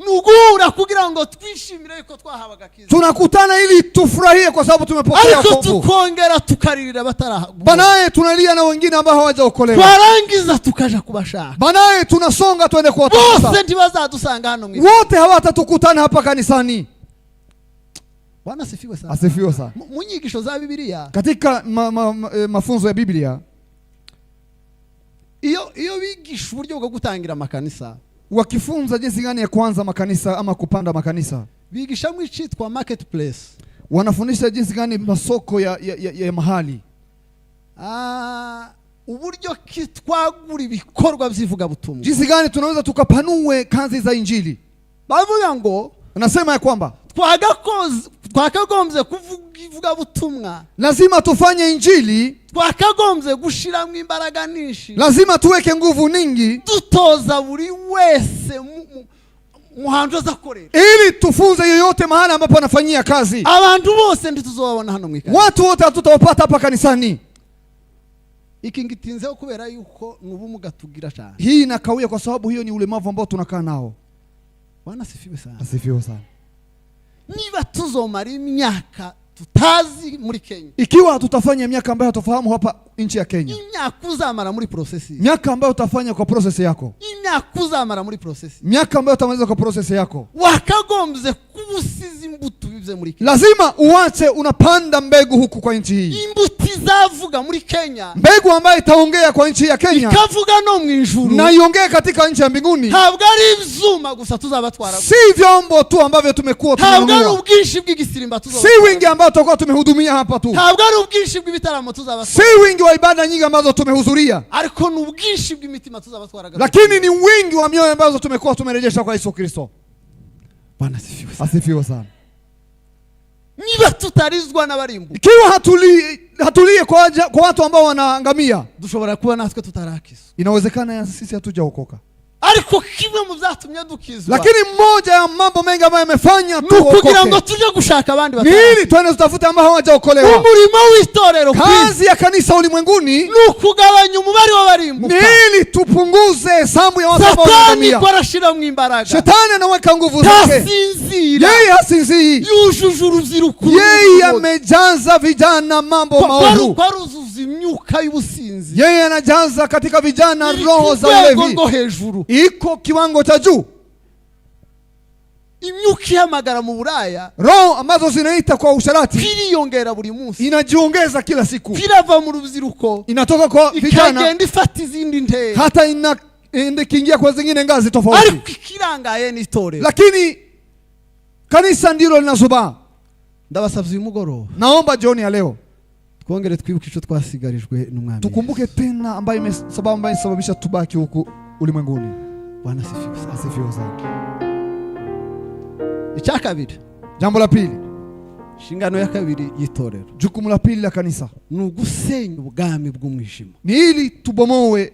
nugura kugira ngo twishimire ko twahawe agakiza, Tunakutana ili tufurahie kwa sababu tumepokea ariko wokovu. tukongera tukaririra bataraha. Banaye tunalia na wengine ambao hawajaokolewa. Twarangiza tukaja kubashaka, Banaye tunasonga twende bose kuwatafuta. ntibazadusanga hano mwiza. Wote hawatatukutana hapa kanisani. Bwana asifiwe sana. Asifiwe sana. Mu nyigisho za Biblia, Katika mafunzo ya Biblia, iyo bigisha uburyo bwo gutangira amakanisa, wakifunza jinsi gani ya kuanza makanisa ama kupanda makanisa, bigisha mu icitwa marketplace. wanafundisha jinsi gani masoko ya mahali, uburyo kitwagura ibikorwa by'ivuga butumwa, jinsi gani tunaweza tukapanue kazi za injili. bavuga ngo Anasema ya kwamba twakagombye kuvuga ivuga butumwa, lazima tufanye injili, twakagombye gushiramo imbaraga nyinshi, lazima tuweke nguvu nyingi dutoza buri wese muhantu azakorera, ili tufunze yoyote mahali ambapo anafanyia kazi. abantu bose ntituzobabona hano mwikana. Watu wote hatutawapata hapa kanisani. Iki ngitinzeho kubera yuko n'ubumuga tugira cyane. Hii inakawia kwa sababu hiyo ni ulemavu ambao tunakaa nao. Bwana asifiwe sana. Asifiwe sana. Niba tuzomara imyaka tutazi muri Kenya, Ikiwa tutafanya miaka ambayo hatufahamu hapa nchi ya Kenya, imyaka uzamara muri process, miaka ambayo utafanya kwa process yako, imyaka uzamara muri process, miaka ambayo utamaliza kwa process yako, wakagombye kubusiza imbuto bivuze muri Kenya. lazima uache unapanda mbegu huku kwa nchi hii, Imbuto izavuga muri Kenya, mbegu ambayo itaongea kwa nchi ya Kenya ikavuga no mu ijuru, na iongee katika nchi ya mbinguni. ntabwo ari ivyuma gusa tuzabatwara, Si vyombo tu ambavyo tumekuwa ntabwo ari tumenunua, ubwinshi bw'igisirimba si tuzabatwara, wingi ambao tutakuwa tumehudumia hapa tu, ntabwo ari ubwinshi bw'ibitaramo si tuzabatwara, wingi wa ibada nyingi ambazo tumehudhuria, ariko ni ubwinshi bw'imitima tuzabatwara, lakini ni wingi wa mioyo ambazo tumekuwa tumerejesha kwa Yesu Kristo. Bwana asifiwe sana. Asifiwe sana. Niba tutarizwa n'abarimbu, Ikiwa hatulie kwa watu ambao wanaangamia, dushobora kuba natwe tutarakizwa, inawezekana sisi hatujaokoka. ariko kimwe mu byatumye dukizwa, Lakini mmoja ya mambo mengi ambayo yamefanya kugira ngo tuokoke tuje gushaka abandi ni batari, ili twende tutafute ambao hawajaokolewa. umurimo w'itorero Kazi ya kanisa ulimwenguni ni ukugabanya umubare w'abarimbuka. ni ili tupunguze hesabu ya watu ambao Satani wanaangamia. ko arashira mu imbaraga, Shetani anaweka nguvu zake, ntasinzira, yeye hasinzii, yujuje urubyiruko, yeye amejaza vijana mambo maovu, kwaruzuza imyuka y'ubusinzi, yeye anajaza katika vijana iri roho ku za rwego ulevi, rwo hejuru, iko kiwango cha juu, imyuka ihamagara mu buraya roho ambazo zinaita kwa usharati kwiriyongera buri munsi, inajiongeza kila siku, kwirava mu rubyiruko inatoka kwa vijana ikagenda ifata izindi ntera, hata kiingia kwa zingine ngazi tofauti, ariko ikirangaye ni itorero. lakini kanisa ndilo linazubaa. Ndabasavye uyu mugoroba, Naomba jioni ya leo twongere twibuke ico twasigarijwe n'umwami. tukumbuke tena ambayo imesababisha tubaki huku ulimwenguni. Bwana asifiwe. Asifiwe sana. Icya kabiri, Jambo la pili, inshingano ya kabiri y'itorero jukumu la pili la kanisa ni ugusenya ubwami bw'umwijima, ni ili tubomoe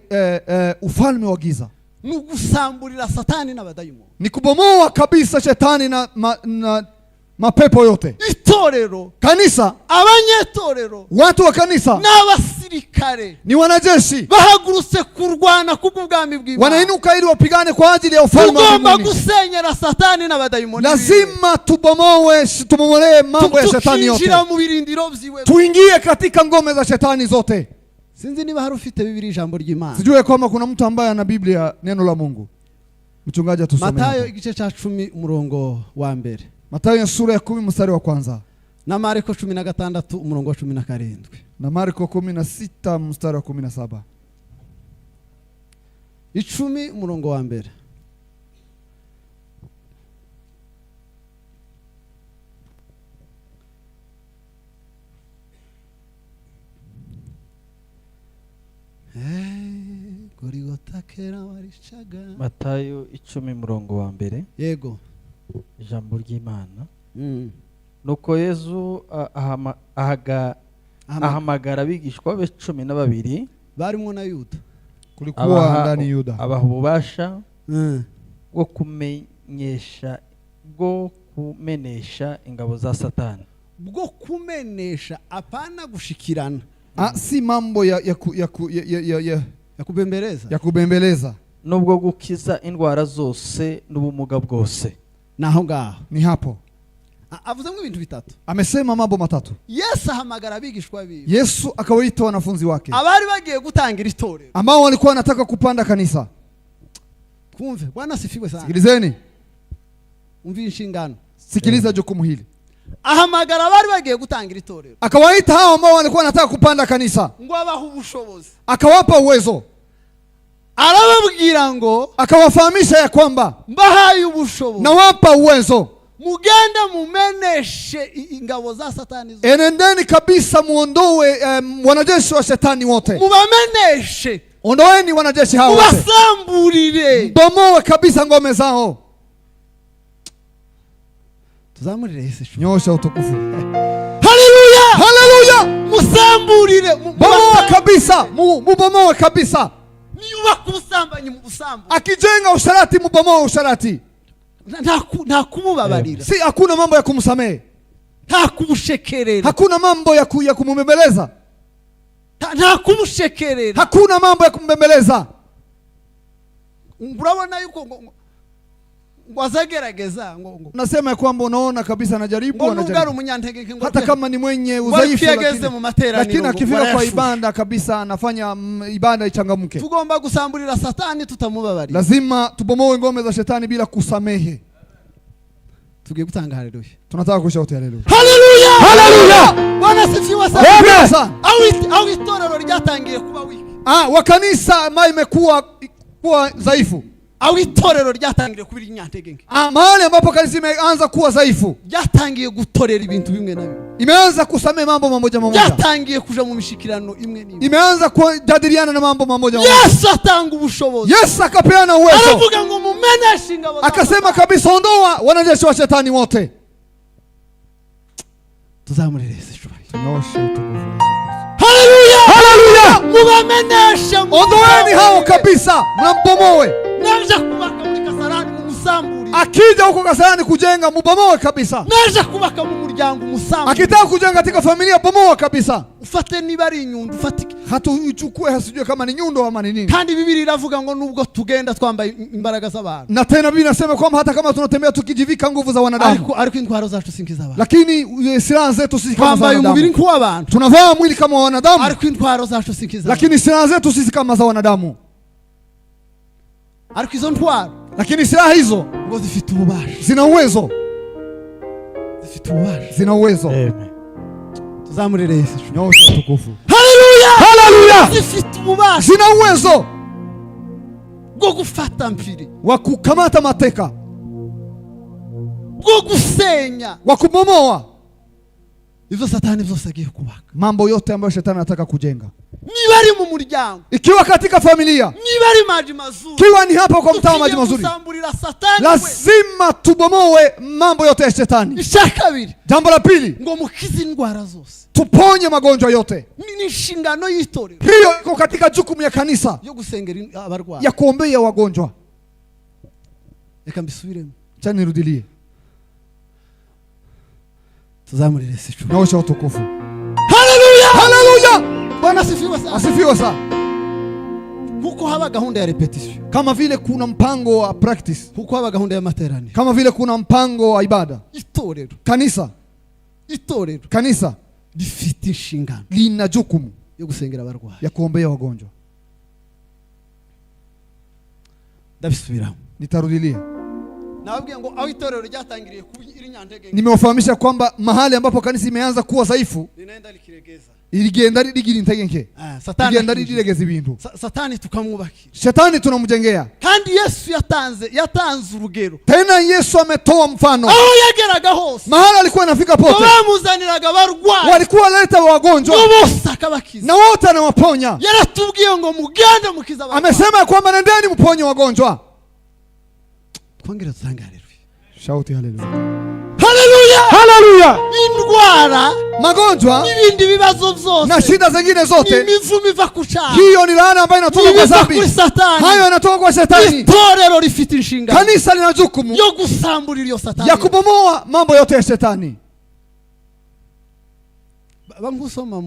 ufalme wa giza, ni ugusamburira satani n'abadayimoni, ni kubomoa kabisa shetani na mapepo yote. Itorero, Kanisa, abanyetorero, watu wa kanisa n'abasirikare ni wanajeshi, bahagurutse kurwana kubw'ubwami bw'Imana. wanainuka ili wapigane kwa ajili ya ufalme wa Tugomba mbinguni. gusenyera satani n'abadayimoni. Lazima tubomolee mambo ya shetani yote, tukinjira mu birindiro vyiwe. tuingie katika ngome za shetani zote. Sinzi niba hari ufite Biblia ijambo ry'Imana. Sijue kama kuna mtu ambaye ana Biblia neno la Mungu. Mchungaji atusomee. Matayo igice cha 10 umurongo wa mbere. Matayo sura ya 10 mstari wa kwanza. Na Marko 16 umurongo wa 17. Na Marko 16 mstari wa 17. 10 umurongo wa mbere. Matayo 10 murongo wa mbere. Yego. Ijambo ry'Imana. Nuko Yesu ahamagara abigishwa be 12 barimo na Yuda. Kulikuwa ndani Yuda. Abaha ububasha bwo kumenesha ingabo za Satani. Bwo kumenesha apana gushikirana. Si mambo ya kubembeleza. Ya kubembeleza. Nubwo gukiza indwara zose n'ubumuga bwose. Naho ngaho. Ni hapo. Avuze mu bintu bitatu. Amesema mambo matatu. Yesu ahamagara abigishwa biwe. Yesu akawaita wanafunzi wake. Abari bagiye gutangira itorero. Ambao walikuwa wanataka kupanda kanisa. Kumve, Bwana asifiwe sana. Sikilizeni. Umvi inshingano. Sikiliza jukumu hili. Ahamagara abari bagiye gutangira itorero. Akawaita hao ambao walikuwa wanataka kupanda kanisa. Ngo abaha ubushobozi. Akawapa uwezo. Arababwira ngo, akawafahamisha ya kwamba mbahaye ubushobozi, nawapa uwezo, mugende mumeneshe ingabo za Satani zote. Enendeni kabisa muondoe wanajeshi wa shetani wote. Mubameneshe. Ondoeni wanajeshi hao wote. Mubasamburire. Bomoe kabisa ngome zao. Tuzamurire Yesu. Nyosha utukufu. Haleluya! Haleluya! Musamburire. Bomoe kabisa. Mubomoe kabisa. Niba kusambanyi mu busambu. Akijenga usharati mubomoe usharati. Nta kumubabarira. Si hakuna mambo ya kumsamehe. Nta kumushekerera. Hakuna mambo ya kumubembeleza. Nta kumushekerera. Hakuna mambo ya kumbembeleza. Urabona yuko ngo azagerageza ngo nasema ya kwamba unaona kabisa anajaribu hata kama ni mwenye udhaifu, lakini akifika kwa ibada kabisa anafanya ibada ichangamke. Tugomba gusamburira Satani tutamubabarira. Lazima tubomoe ngome za shetani bila kusamehe. Tugiye gutanga haleluya. Tunataka kushauti haleluya. Haleluya! Haleluya! Bwana sifiwe sana. Au itorero ryatangiye kuba wiki. Wa kanisa ambayo imekuwa dhaifu. Au itorero ryatangiye kubira inyantegenge. Mahali ambapo kanisa imeanza kuwa dhaifu. Ryatangiye gutorera ibintu bimwe na bimwe. Imeanza kusamea mambo mamoja mamoja. Ryatangiye kuja mu mishikirano imwe n'imwe. Imeanza kujadiliana na mambo mamoja mamoja. Yesu atanga ubushobozi. Yesu akapeana uwezo. Aravuga ngo mumeneshe ingabo. Akasema kabisa ondoa wanajeshi wa shetani wote. Tuzamurire Yesu. Tunyoshe utukufu. Haleluya! Haleluya! Mubameneshe. Ondoeni hao kabisa, mnambomoe. Naja kubaka muri Kasarani musamburi. Akija huko Kasarani kujenga mubomoe kabisa. Naja kubaka mu muryango musamburi. Akitaka kujenga katika familia bomoa kabisa. Ufate niba ari inyundo ufatike. Hata uchukue hasijue kama ni nyundo ama ni nini. Kandi Biblia iravuga ngo nubwo tugenda twambaye imbaraga z'abantu. Na tena Biblia inasema kwamba hata kama tunatembea tukijivika nguvu za wanadamu. Ariko intwaro zacu sinkiza abantu. Lakini silaha zetu sisi kama za wanadamu. Twambaye umubiri nk'uw'abantu. Tunavaa mwili kama wanadamu. Ariko intwaro zacu sinkiza. Lakini silaha zetu sisi kama za wanadamu. Ariko izo ntwaro. Lakini silaha hizo ngo zifite ububasha. Zina uwezo. Zifite ububasha. Zina uwezo. Amen. Tuzamurire Yesu. Nyosha utukufu. Haleluya! Haleluya! Zifite ububasha. Zina uwezo. bwo gufata mpiri, wa kukamata mateka, bwo gusenya, wa kubomoa ivyo Satani vyose agiye kubaka. Mambo yote ambayo shetani anataka kujenga. Niba ari mu muryango, ikiwa katika familia, niba ari maji mazuri, kiwa ni hapo kwa mtaa maji mazuri, lazima tubomoe mambo yote ya shetani. Ishakabiri, jambo la pili, ngo mukize indwara zose, tuponye magonjwa yote. Ni inshingano y'itorero. Hiyo iko katika jukumu ya kanisa, yo gusengera abarwayi, ya kuombea wagonjwa. Reka mbisubiremo, cyane nirudilie. Tuzamurire sicu. Naosha utukufu. Haleluya! Haleluya! Bwana asifiwe sana. Asifiwe sana. Huko haba gahunda ya repetition. Kama vile kuna mpango wa practice. Huko haba gahunda ya materaniro. Kama vile kuna mpango wa ibada. Itorero. Kanisa. Itorero. Kanisa rifite inshingano, lina jukumu yo gusengera abarwayi, ya kuombea wagonjwa. Ndabisubiramo. Nitarudilia. Nababwiye ngo aho itorero ryatangiriye iri nyantege. Nimewafahamisha kwamba mahali ambapo kanisa imeanza kuwa dhaifu, linaenda likiregeza. Iligenda ligira intege nke. Satani ligenda liregeza ibintu. Satani tukamwubakira. Shetani tunamjengea. Kandi Yesu yatanze urugero. Tena Yesu ametoa mfano. Aho yageraga hose, mahali alikuwa anafika pote, bamuzaniraga abarwayi, walikuwa leta wagonjwa, bose akabakiza, na wote anawaponya. Yaratubwiye ngo mugende mukiza abarwayi. Amesema kwamba nendeni mponye wagonjwa. Twongera tuzangare. Shauti haleluya. Haleluya! Haleluya! Indwara, magonjwa, ibindi bibazo vyose na shida zingine zote, imivumo iva kucha, hiyo ni laana ambayo inatoka kwa dhambi. Hayo yanatoka kwa Shetani. Itorero rifite inshingano, kanisa lina jukumu yo gusamburira iyo Satani, ya kubomoa mambo yote ya Shetani. Bamgusoma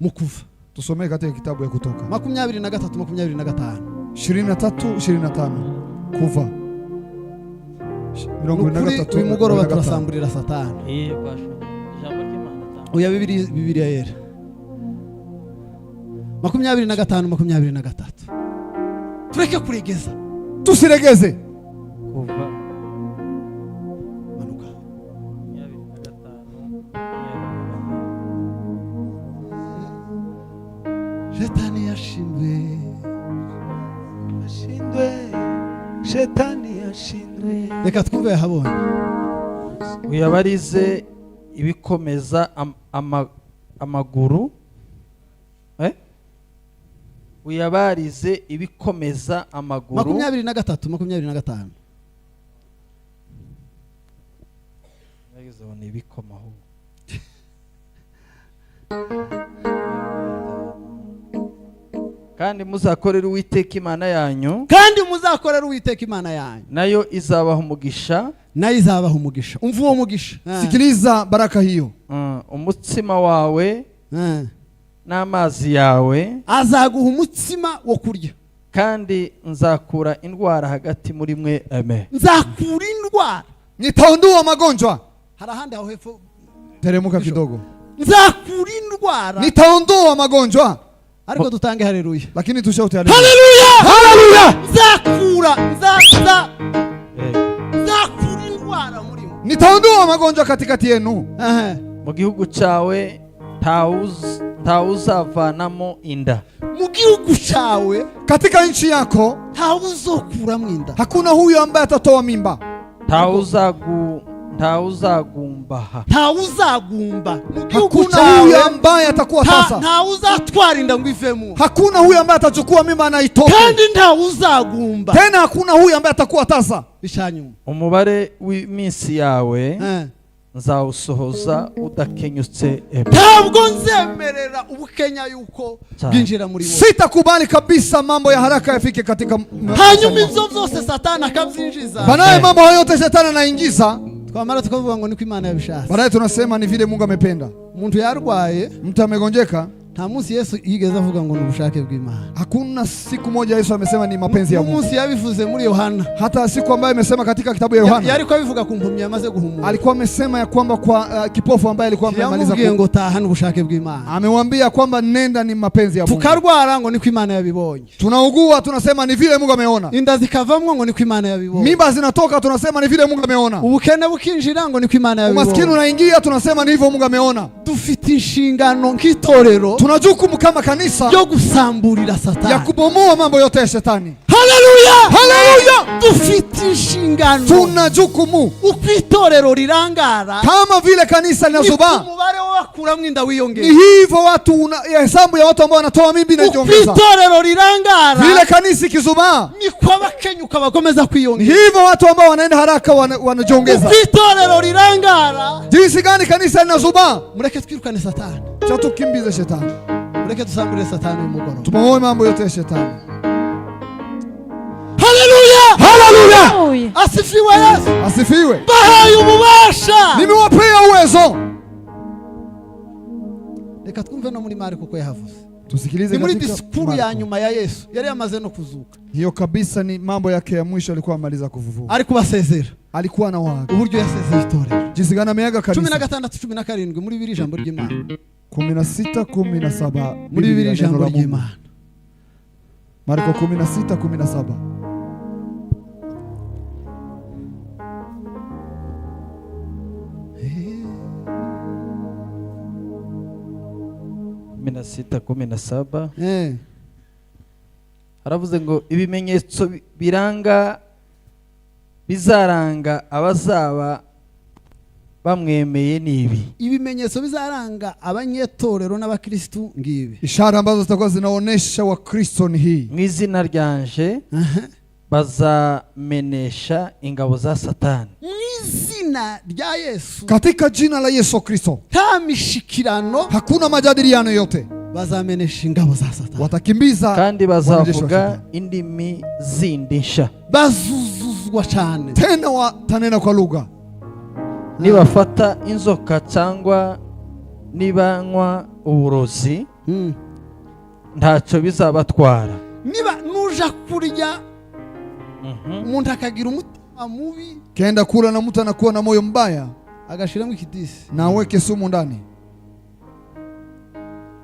Mukuva. Tusomee katika kitabu ya Kutoka 23:25. 23:25. Kuva 23. Uyu mugoroba turasamburira Satani. Ijambo ry'Imana. Oya Bibiliya yera. 25:23. Tureke kuregeza. Tusiregeze. Kuva Manuka. 25. Shetani yashindwe. Shetani yashindwe. Reka twumve yahabonye. Uyabarize ibikomeza amaguru. Uyabarize ibikomeza amaguru. 23:25. Yagize ngo ibikomaho. Kandi muzakorera Uwiteka Imana yanyu, nayo izabaha umugisha, umva uwo mugisha. Sikiliza baraka hiyo. Umutsima wawe n'amazi yawe azaguha umutsima wo kurya, kandi nzakura indwara hagati muri mwe. Amen. Nzakura indwara, nitaondoa magonjwa. Harahandi aho hepfo, teremuka kidogo. Nzakura indwara, nitaondoa magonjwa. Ariko tutange haleluya. Lakini tushauti haleluya. Haleluya! Nzakura indwara muri mwe. Nitaondoa magonjwa katikati yenu. Mu gihugu cyawe ntawuzavanamo inda. Mu gihugu cyawe, katika nchi yako, ntawuzokuramo inda. Hakuna huyo ambaye atatoa mimba. Ntawuzagumbaha. Hakuna huyo ambaye atakuwa tasa. Ntawuzatwara inda ngo ivemo. Hakuna huyo ambaye atachukua mimba na itoke. Kandi ntawuzagumba. Tena hakuna huyo ambaye atakuwa tasa. Bishanyuma. Umubare w'iminsi yawe nzawusohoza udakenyutse. Ntabwo nzemerera ubukenya yuko bwinjira muri wowe. Sitakubali kabisa mambo ya haraka yafike katika. Hanyuma ivyo vyose Satani akavyinjiza. Banaye mambo yote Shetani anaingiza. Twamara tukavuga ngo niko Imana yabishatse. Baadaye tunasema ni vile Mungu amependa. Umuntu yarwaye, mtu amegonjeka, nta munsi Yesu yigeze avuga ngo ni ubushake bw'Imana. Hakuna siku moja Yesu amesema ni mapenzi ya Mungu. Munsi yabivuze muri Yohana. Hata siku ambayo amesema katika kitabu ya Yohana. Yariko abivuga ku mpumyi yamaze guhumura. Alikuwa amesema ya kwamba kwa kipofu ambaye alikuwa amemaliza ku ngo taha n'ubushake bw'Imana. Amemwambia kwamba nenda ni mapenzi ya Mungu. Tukarwara ngo niko Imana yabibonye. Tunaugua tunasema ni vile Mungu ameona. Inda zikavamwo ngo niko Imana yabibonye. Mimba zinatoka tunasema ni vile Mungu ameona. Ubukene bukinjira ngo niko Imana yabibonye. Umaskini unaingia tunasema ni hivyo Mungu ameona. Dufite inshingano nk'itorero. tuna jukumu kama kanisa yo gusamburira Satani, ya kubomoa mambo yote ya shetani. Haleluya, haleluya. Dufite inshingano, tuna jukumu ukwitorero rirangara kama vile kanisa linazuba, umubare wakuramwe inda wiyongera. Ni hivyo watu hesabu ya watu ambao wanatoa mimba inajiongeza. Ukwitorero rirangara vile kanisa kizuba, ni kwa bakenyuka bagomeza kwiyongera. Ni hivyo watu ambao wanaenda haraka wanajiongeza. Ukwitorero rirangara, jinsi gani kanisa linazuba? Mureke twirukane Satani, cha tukimbize shetani, mureke tusambure Satani mugoro, tumoe mambo yote ya shetani. Haleluya, haleluya. Asifiwe Yesu, asifiwe. Bahaye ububasha, nimewapea uwezo. Reka twumve no muri Mariko ko yahavuze. Tusikilize muri disikuru ya nyuma ya Yesu, yari yamaze no kuzuka. Hiyo kabisa ni mambo yake ya mwisho, alikuwa amaliza kuvuvua. Ari kubasezera, alikuwa na waaga uburyo yasezeye itorero. Jinsi gani ameaga kanisa. 16 17 muri bibiri ijambo ry'Imana. 16 17 muri bibiri ijambo ry'Imana. Marko 16 17. Mina 6:17 haravuze ngo ibimenyetso bizaranga abazaba bamwemeye nibi. Ibimenyetso bizaranga abanyetorero n'abakristo ngibi. Ishara ambazo zitakuwa zinaonesha wa Kristo ni hii. Mwizina ryanje bazamenesha ingabo za Satani. Mwizina rya Yesu, katika jina la Yesu Kristo, nta mishikirano, hakuna majadiliano yote. Bazamenesha ingabo za Satani, watakimbiza kandi bazavuga indimi zindi nsha, bazuzuzwa cyane, tena watanena kwa lugha. Nibafata inzoka cyangwa nibanywa uburozi ntacyo bizabatwara. Niba nuja kurya umuntu akagira umutima mubi, kenda kula na mtu anakuwa na moyo mbaya, agashiramo ikidisi na aweke sumu ndani,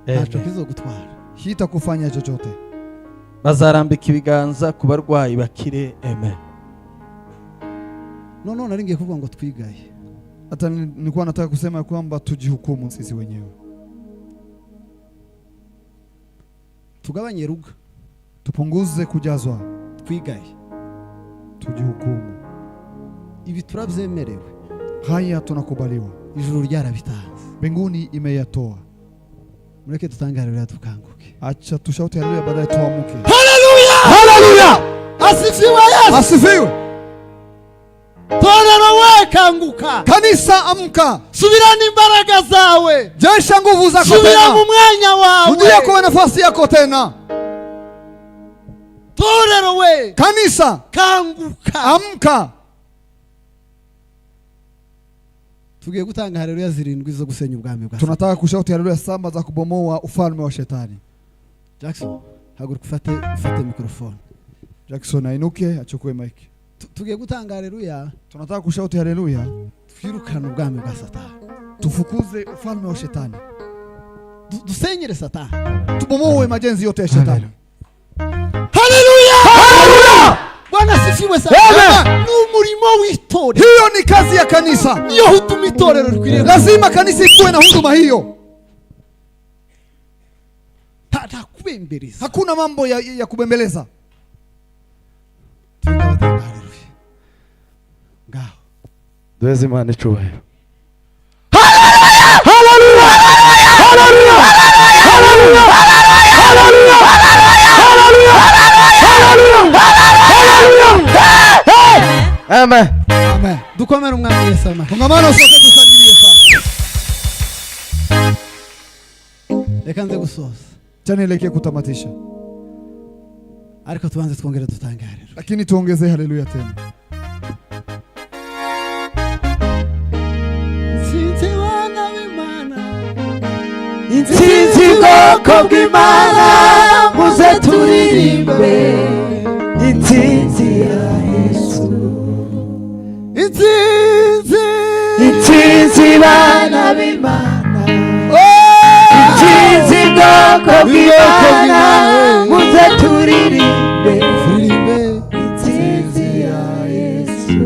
ntacyo kizogutwara, hita kufanya chochote. Bazarambika ibiganza ku barwayi bakire. Amen. None naringiye kuvuga ngo twigaye. Hata nilikuwa nataka kusema kwamba tujihukumu sisi wenyewe, tugabanye ruga, tupunguze kujazwa, twigaye, tujihukumu. Ibi turabyemerewe, haya tunakubaliwa, ijuru ryarabitanze, mbinguni imeyatoa. Mureke tutangarira tukanguke. Acha tushaute haleluya, baadaye tuamuke. Haleluya, haleluya. Asifiwe Yesu, asifiwe. Torero we kanguka, kanisa amka, subirana imbaraga zawe, jesha nguvu zako tena, subira mu mwanya wawe, rudia kwa nafasi yako tena. Torero we kanisa kanguka, amka. Tugiye gutanga haleluya 7 zo gusenya ubwami bwa. Tunataka kushauti haleluya 7 za kubomoa ufalme wa shetani. Jackson, haguruka ufate mikrofoni. Jackson ainuke achukue mic. Tugiye gutanga haleluya, tunataka kushauti haleluya, twirukane ubwami bwa Satani, tufukuze ufalme wa shetani, dusenyere Satani, tubomoe majenzi yote ya shetani. Haleluya, haleluya. Bwana sifiwe sana. Ni umurimo w'itorero, hiyo ni kazi ya kanisa, niyo huduma itorero rikwiriye. Lazima kanisa ikuwe na huduma hiyo, kubembeleza, hakuna mambo ya kubembeleza. Duheze Imana icyubahiro. Haleluya, haleluya, haleluya, haleluya, haleluya, haleluya. Amen. Amen. Dukomere umwami Yesu amashyi. Kongamano sote tushangilie sana. Reka nze gusoza, Chaneleke kutamatisha, ariko tubanze twongere dutangarira, lakini tuongeze haleluya tena. Intsinzi bwoko bw'Imana, muze turirimbe intsinzi ya Yesu. Intsinzi bana b'Imana, intsinzi bwoko bw'Imana, muze turirimbe intsinzi ya Yesu.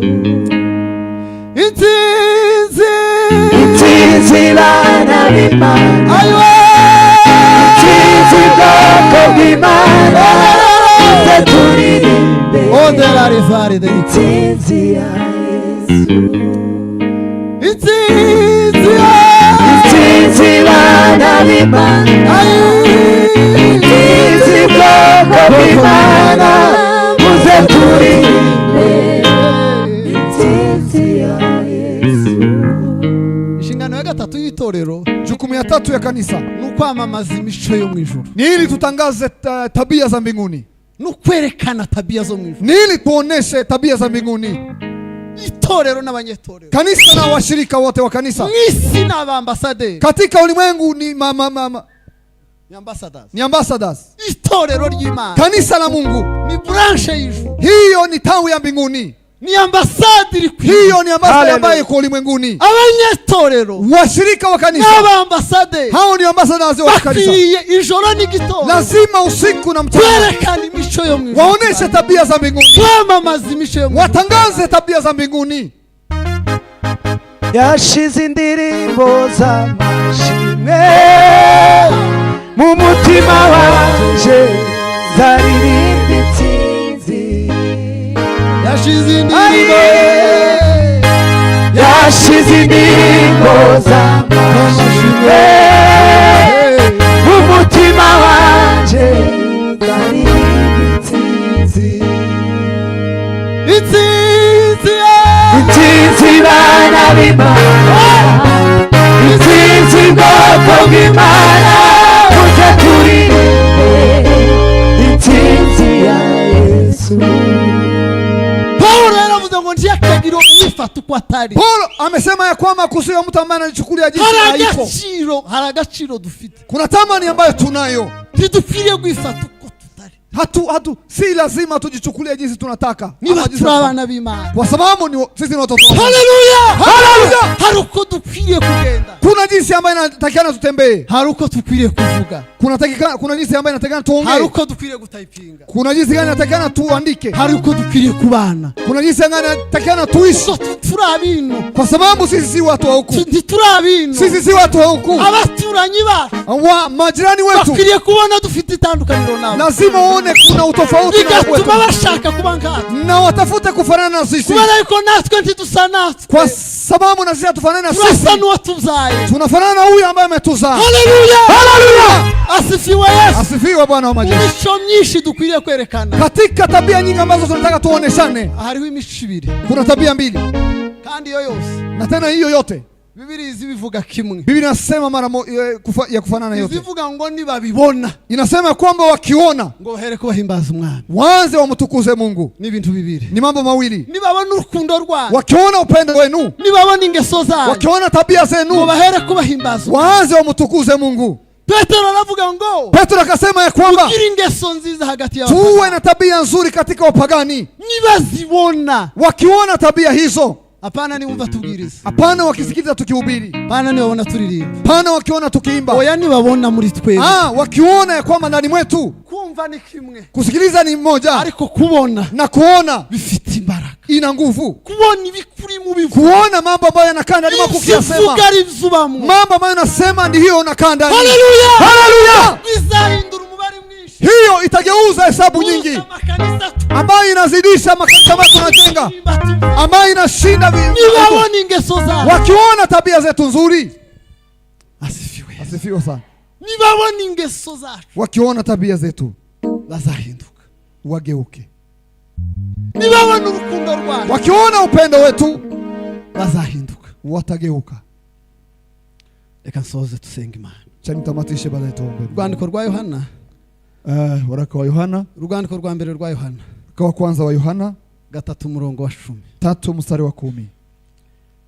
Intsinzi bana b'Imana, bw'Imana muze turirimbe intsinzi ya Yesu intsinzi bana b'Imana intsinzi bwoko bw'Imana muze turirimbe intsinzi ya Yesu. Inshingano ya gatatu y'itorero, jukumu ya tatu ya kanisa, nukwamamaza imico yo mwijuru. Ni ili tutangaze tabia za mbinguni. Nukwerekana tabia zo mwijuru. Ni ili tuoneshe tabia za mbinguni. Itorero n'abanyetorero, kanisa na washirika wote wa kanisa, mwisi na abambassadeur, katika ulimwengu ni ni ambassadors. Itorero ry'Imana, kanisa la Mungu ni branche y'ijuru. Hiyo ni tawi ya mbinguni. Ni ambassador, hiyo ni ambassador ambaye kwa ulimwenguni. Abanyetorero, washirika wa kanisa, abambassadeur, hao ni ambassadors wa kanisa. Ijoro ni gitondo, lazima usiku na mchana kwerekana imico yo mwijuru, waoneshe tabia za mbinguni, kwamamaza imico yo mwijuru, watangaze tabia za mbinguni. Yashize indirimbo z'amashimwe mu mutima wanje, zaririmba intsinzi. Yashize indirimbo, yashize indirimbo z'amashimwe mu mutima wanje, zaririmba intsinzi. Intsinzi bana b'Imana, intsinzi bwoko bw'Imana muze turirimbe intsinzi ya Yesu. Paulo yaravuze ngo ntiyakagira umwifata uko atari. Paulo amesema ya kwamba kusiwe mtu ambaye anajichukulia jinsi haiko. Hari agaciro dufite. Kuna thamani ambayo tunayo. Ntidukwiriye gwifata uko tutari. Si lazima tujichukulie jinsi tunataka. Niba turabana b'Imana, kwa sababu sisi ni watoto. Haleluya, haleluya. Hari uko dukwiriye kugenda, kuna jinsi ambayo inatakikana tutembee, hari uko dukwiriye kuvuga, kuna jinsi ambayo inatakikana tuongee, hari uko dukwiriye gutayipinga, kuna jinsi gani inatakikana tuandike, hari uko dukwiriye kubana, kuna jinsi gani inatakikana tuishi. Turabino, kwa sababu sisi si watu wa huku. Turabino, sisi si watu wa huku. Abaturanyi bacu, majirani wetu bakwiriye kubona dufite itandukaniro nabo. Lazima uone kuna utofauti na wetu, bigatuma bashaka kuba nkatwe na watafute kufanana na sisi, kubera yuko natwe ntitusa natwe, kwa sababu na sisi hatufanani na sisi, turasa n'uwatuzaye, tunafanana na huyu ambaye ametuzaa. Haleluya, haleluya. Asifiwe Yesu, asifiwe Bwana wa majeshi. Imico myinshi dukwiriye kwerekana, katika tabia nyingi ambazo tunataka tuoneshane, hariho imico ibiri, kuna tabia mbili, kandi iyo yose, na tena hiyo yote Biblia zibivuga kimwe. Biblia inasema mara ya kufanana yote. Zivuga ngo nibabibona, inasema kwamba wakiona ngo bahere ko bahimbaza Umwami, waanze wamtukuze Mungu. Ni ibintu bibiri, ni mambo mawili. Nibabona urukundo rwanyu, wakiona upendo wenu, nibabona ingeso zanyu, wakiona tabia zenu, ngo bahere ko bahimbaza, waanze wamtukuze Mungu. Petro anavuga ngo, Petro akasema ya kwamba kugira ingeso nziza hagati yao, tuwe na tabia nzuri katika wapagani. Nibazibona, wakiona tabia hizo, hapana ni umva tubwiriza, hapana wakisikiliza tukihubiri, hapana ni wabona turirimba, hapana wakiona tukiimba, oya ni babona muri twebwe. Wakiona ya kwamba ndani mwetu, kumva ni kimwe, kusikiliza ni mmoja, ariko kubona na kuona bifite imbaraga, ina nguvu. kubona ibikuri mu bivu, kuona mambo ambayo yanakaa ndani mwako, ukiyasema mambo ambayo nasema ndiyo unakaa ndani. Haleluya, haleluya. Bizahindura umubare mwinshi, hiyo itageuza hesabu nyingi ambayo inazidisha makanisa ambayo tunajenga, ambayo inashinda nibabona ingeso zao, wakiona tabia zetu nzuri. Asifiwe, asifiwe sana. Nibabona ingeso zacu, wakiona tabia zetu, bazahinduka, wageuke. Nibabona urukundo rwacu, wakiona upendo wetu, bazahinduka, watageuka. Reka nsoze tusenga Imana. Cyane tamatishe baadaye tuombe. Rwandiko rwa Yohana, waraka wa Yohana, urwandiko rwa mbere rwa Yohana, kwa kwanza wa Yohana 3:10, 3:10.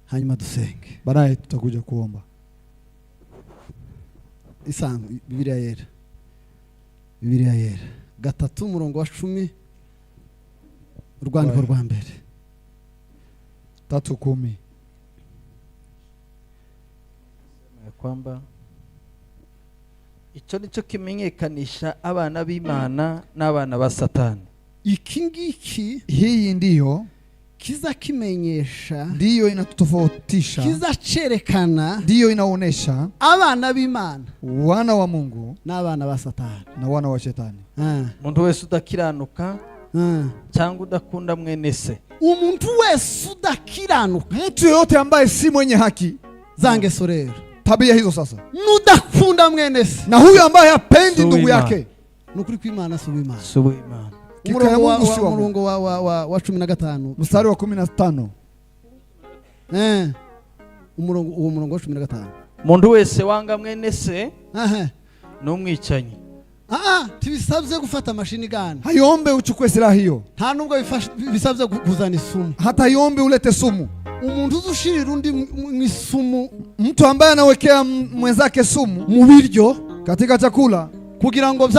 hanyuma dusenge, baadaye tutakuja kuomba. Isanzwe Biblia yera, Biblia yera 3:10, urwandiko rwa mbere 3:10, kwamba icyo nicyo kimenyekanisha abana b'Imana n'abana ba Satani. Iki ngiki, hii ndiyo kiza kimenyesha, ndiyo inatutofautisha, kiza cerekana, ndiyo inaonesha abana b'Imana, wana wa Mungu n'abana ba Satani, na wana wa Shetani. Umuntu wese udakiranuka cyangwa udakunda mwene se, umuntu wese udakiranuka, mtu yote ambaye si mwenye haki, zangeso rero, tabia hizo sasa, nudakunda mwene se, na huyo ambaye hapendi ndugu yake, nukuri kw'Imana subimana, subimana. Umurongo wa 15, mstari wa 15. Umurongo wa 15. Umuntu wese wanga mwene se n'umwicanyi. Tibisabye gufata amashini gani, hayombe uchukue silaha hiyo, nta nubwo bisabye kuzana isumu, hata yombe ulete sumu. Umuntu uzushirira undi mwisumu, mtu ambaye anawekea mwenzake sumu mu biryo katika chakula kugira ngo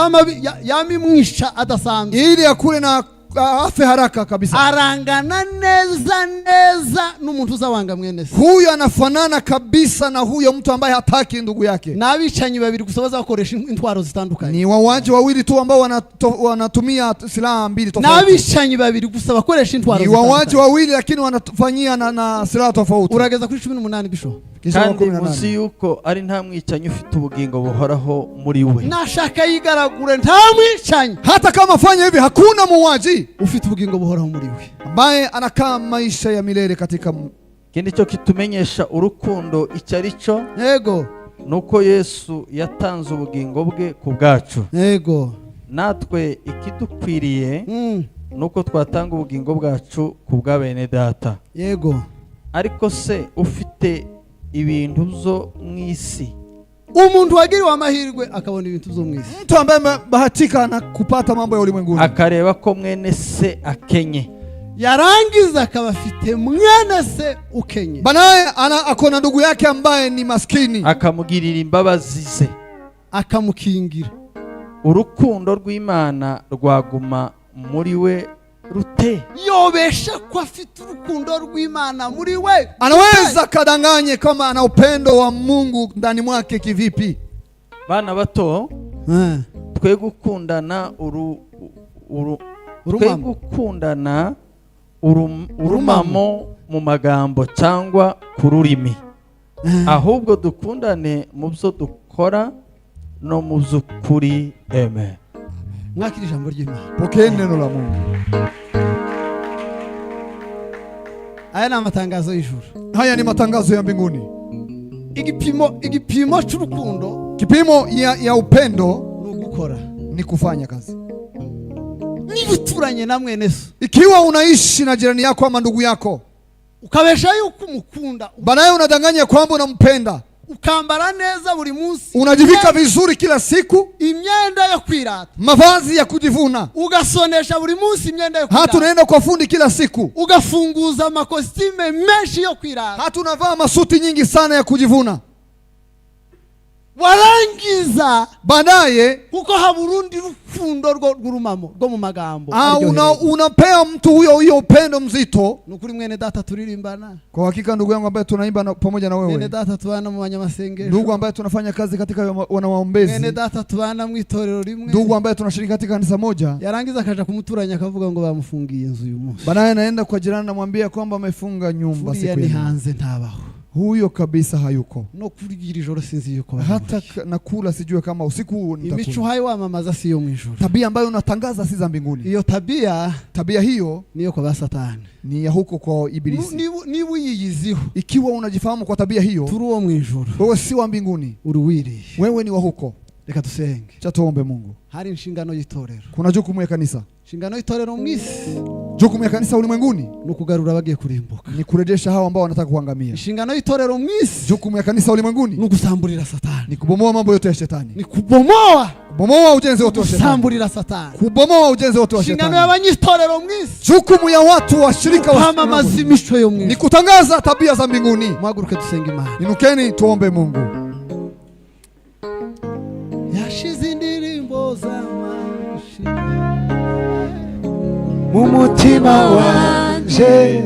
yamimwisha adasanzwe, ili akule na afe haraka kabisa, arangana neza n'umuntu uzawanga mwene se. Huyo anafanana kabisa na huyo mtu ambaye hataki ndugu yake. Nabicanyi babiri gusa bazakoresha intwaro zitandukanye, ni wawaji wawili tu ambao wanatumia silaha mbili tofauti. Nabicanyi babiri gusa bakoresha intwaro zitandukanye, ni wawaji wawili lakini wanafanyia na silaha tofauti. Urageza kuri 18 bisho. Kandi muzi yuko ari nta mwicanyi ufite ubugingo buhoraho muri we. Nashaka yigaragure nta mwicanyi, hata kama fanya hivi hakuna muwaji ufite ubugingo buhoraho muri we, ambaye anakaa maisha ya milele katika. Kindi cyo kitumenyesha urukundo icyarico, yego, nuko Yesu yatanze ubugingo bwe ku bwacu. Yego, natwe ikidukwiriye nuko twatanga ubugingo bwacu ku bwa bene data. Yego, ariko se ufite ibintu zo mwisi, umuntu wagiriwe amahirwe akabona ibintu zo mwisi, mtu ambaye bahatika na kupata mambo ya ulimwenguni, akareba ko mwene se akenye, yarangiza akaba afite mwene se ukenye, banaye akona ndugu yake ambaye ni maskini, akamugirira imbabazi ze, akamukingira, urukundo rw'Imana rwaguma muri we rute. Yobesha kwa afite urukundo rw'Imana muri we, anaweza kadanganye kama ana upendo wa Mungu ndani mwake kivipi? Bana bato, twe gukundana urumamo mu magambo cyangwa ku rurimi, ahubwo dukundane mu byo dukora no mu by'ukuri. Amen. Mwakira ijambo ry'Imana, pokea neno la Mungu. Aya ni amatangazo y'ijuru, haya ni matangazo ya mbinguni. Igipimo cy'urukundo, kipimo ya upendo ni gukora, ni kufanya kazi. Niba uturanye na mwene so, ikiwa unaishi na jirani yako ama ndugu yako, ukabesha yuko umukunda, banaye unadanganya kwamba unampenda, ukambara neza buri munsi, unajivika vizuri kila siku, imyenda yo kwirata, mavazi ya kujivuna, ugasonesha buri munsi imyenda yo kwirata, hata unaenda kwa fundi kila siku, ugafunguza makostime menshi yo kwirata, hata unavaa masuti nyingi sana ya kujivuna, warangiza baadaye kuko haburundi rukundo rw'urumamo rwo mu magambo, unapea mtu huyo upendo mzito. Nukuri mwene data turirimbana, kwa hakika ndugu yangu ambaye tunaimba pamoja na wewe, mwene data tubana mu banyamasengesho, ndugu ambaye tunafanya kazi katika wanawaombezi, mwene data tubana mu itorero rimwe, ndugu ambaye tunashiriki katika kanisa moja, yarangiza akaja kumuturanya akavuga ngo bamufungiye inzu uyu munsi, banaye naenda kwa jirani namwambia kwamba amefunga nyumba siku ni hanze ntabaho, huyo kabisa hayuko. No kugira ijoro sinzi yuko hata nakula sijue kama usiku nitakula. Imico hayo wamamaza siyo mwijuru, tabia ambayo unatangaza si za mbinguni. Iyo tabia hiyo niyo kwa Satani, ni ya huko kwa Ibilisi. Ni uyiyiziho, ikiwa unajifahamu kwa tabia hiyo, turi uwo mwijuru, wewe si wa mbinguni, uruwiri, wewe ni wa huko. Reka dusenge. Cha tuombe Mungu. Hari inshingano y'itorero, kuna jukumu ya kanisa. Inshingano y'itorero mwisi, jukumu ya kanisa ulimwenguni ni kugarura bagiye kurimbuka, ni kurejesha hao ambao wanataka kuangamia. Inshingano y'itorero mwisi, jukumu ya kanisa ulimwenguni ni kusamburira Satani, ni kubomoa mambo yote ya shetani, ni kubomoa ujenzi wote wa shetani, kusamburira Satani, kubomoa ujenzi wote wa shetani. Inshingano y'abanyitorero mwisi, jukumu ya watu washirika wa mazimisho yo mwisi, ni kutangaza tabia za mbinguni. Mwaguruke dusenge Imana. Inukeni tuombe Mungu. Yashize indirimbo z'amashi mu mutima wanje,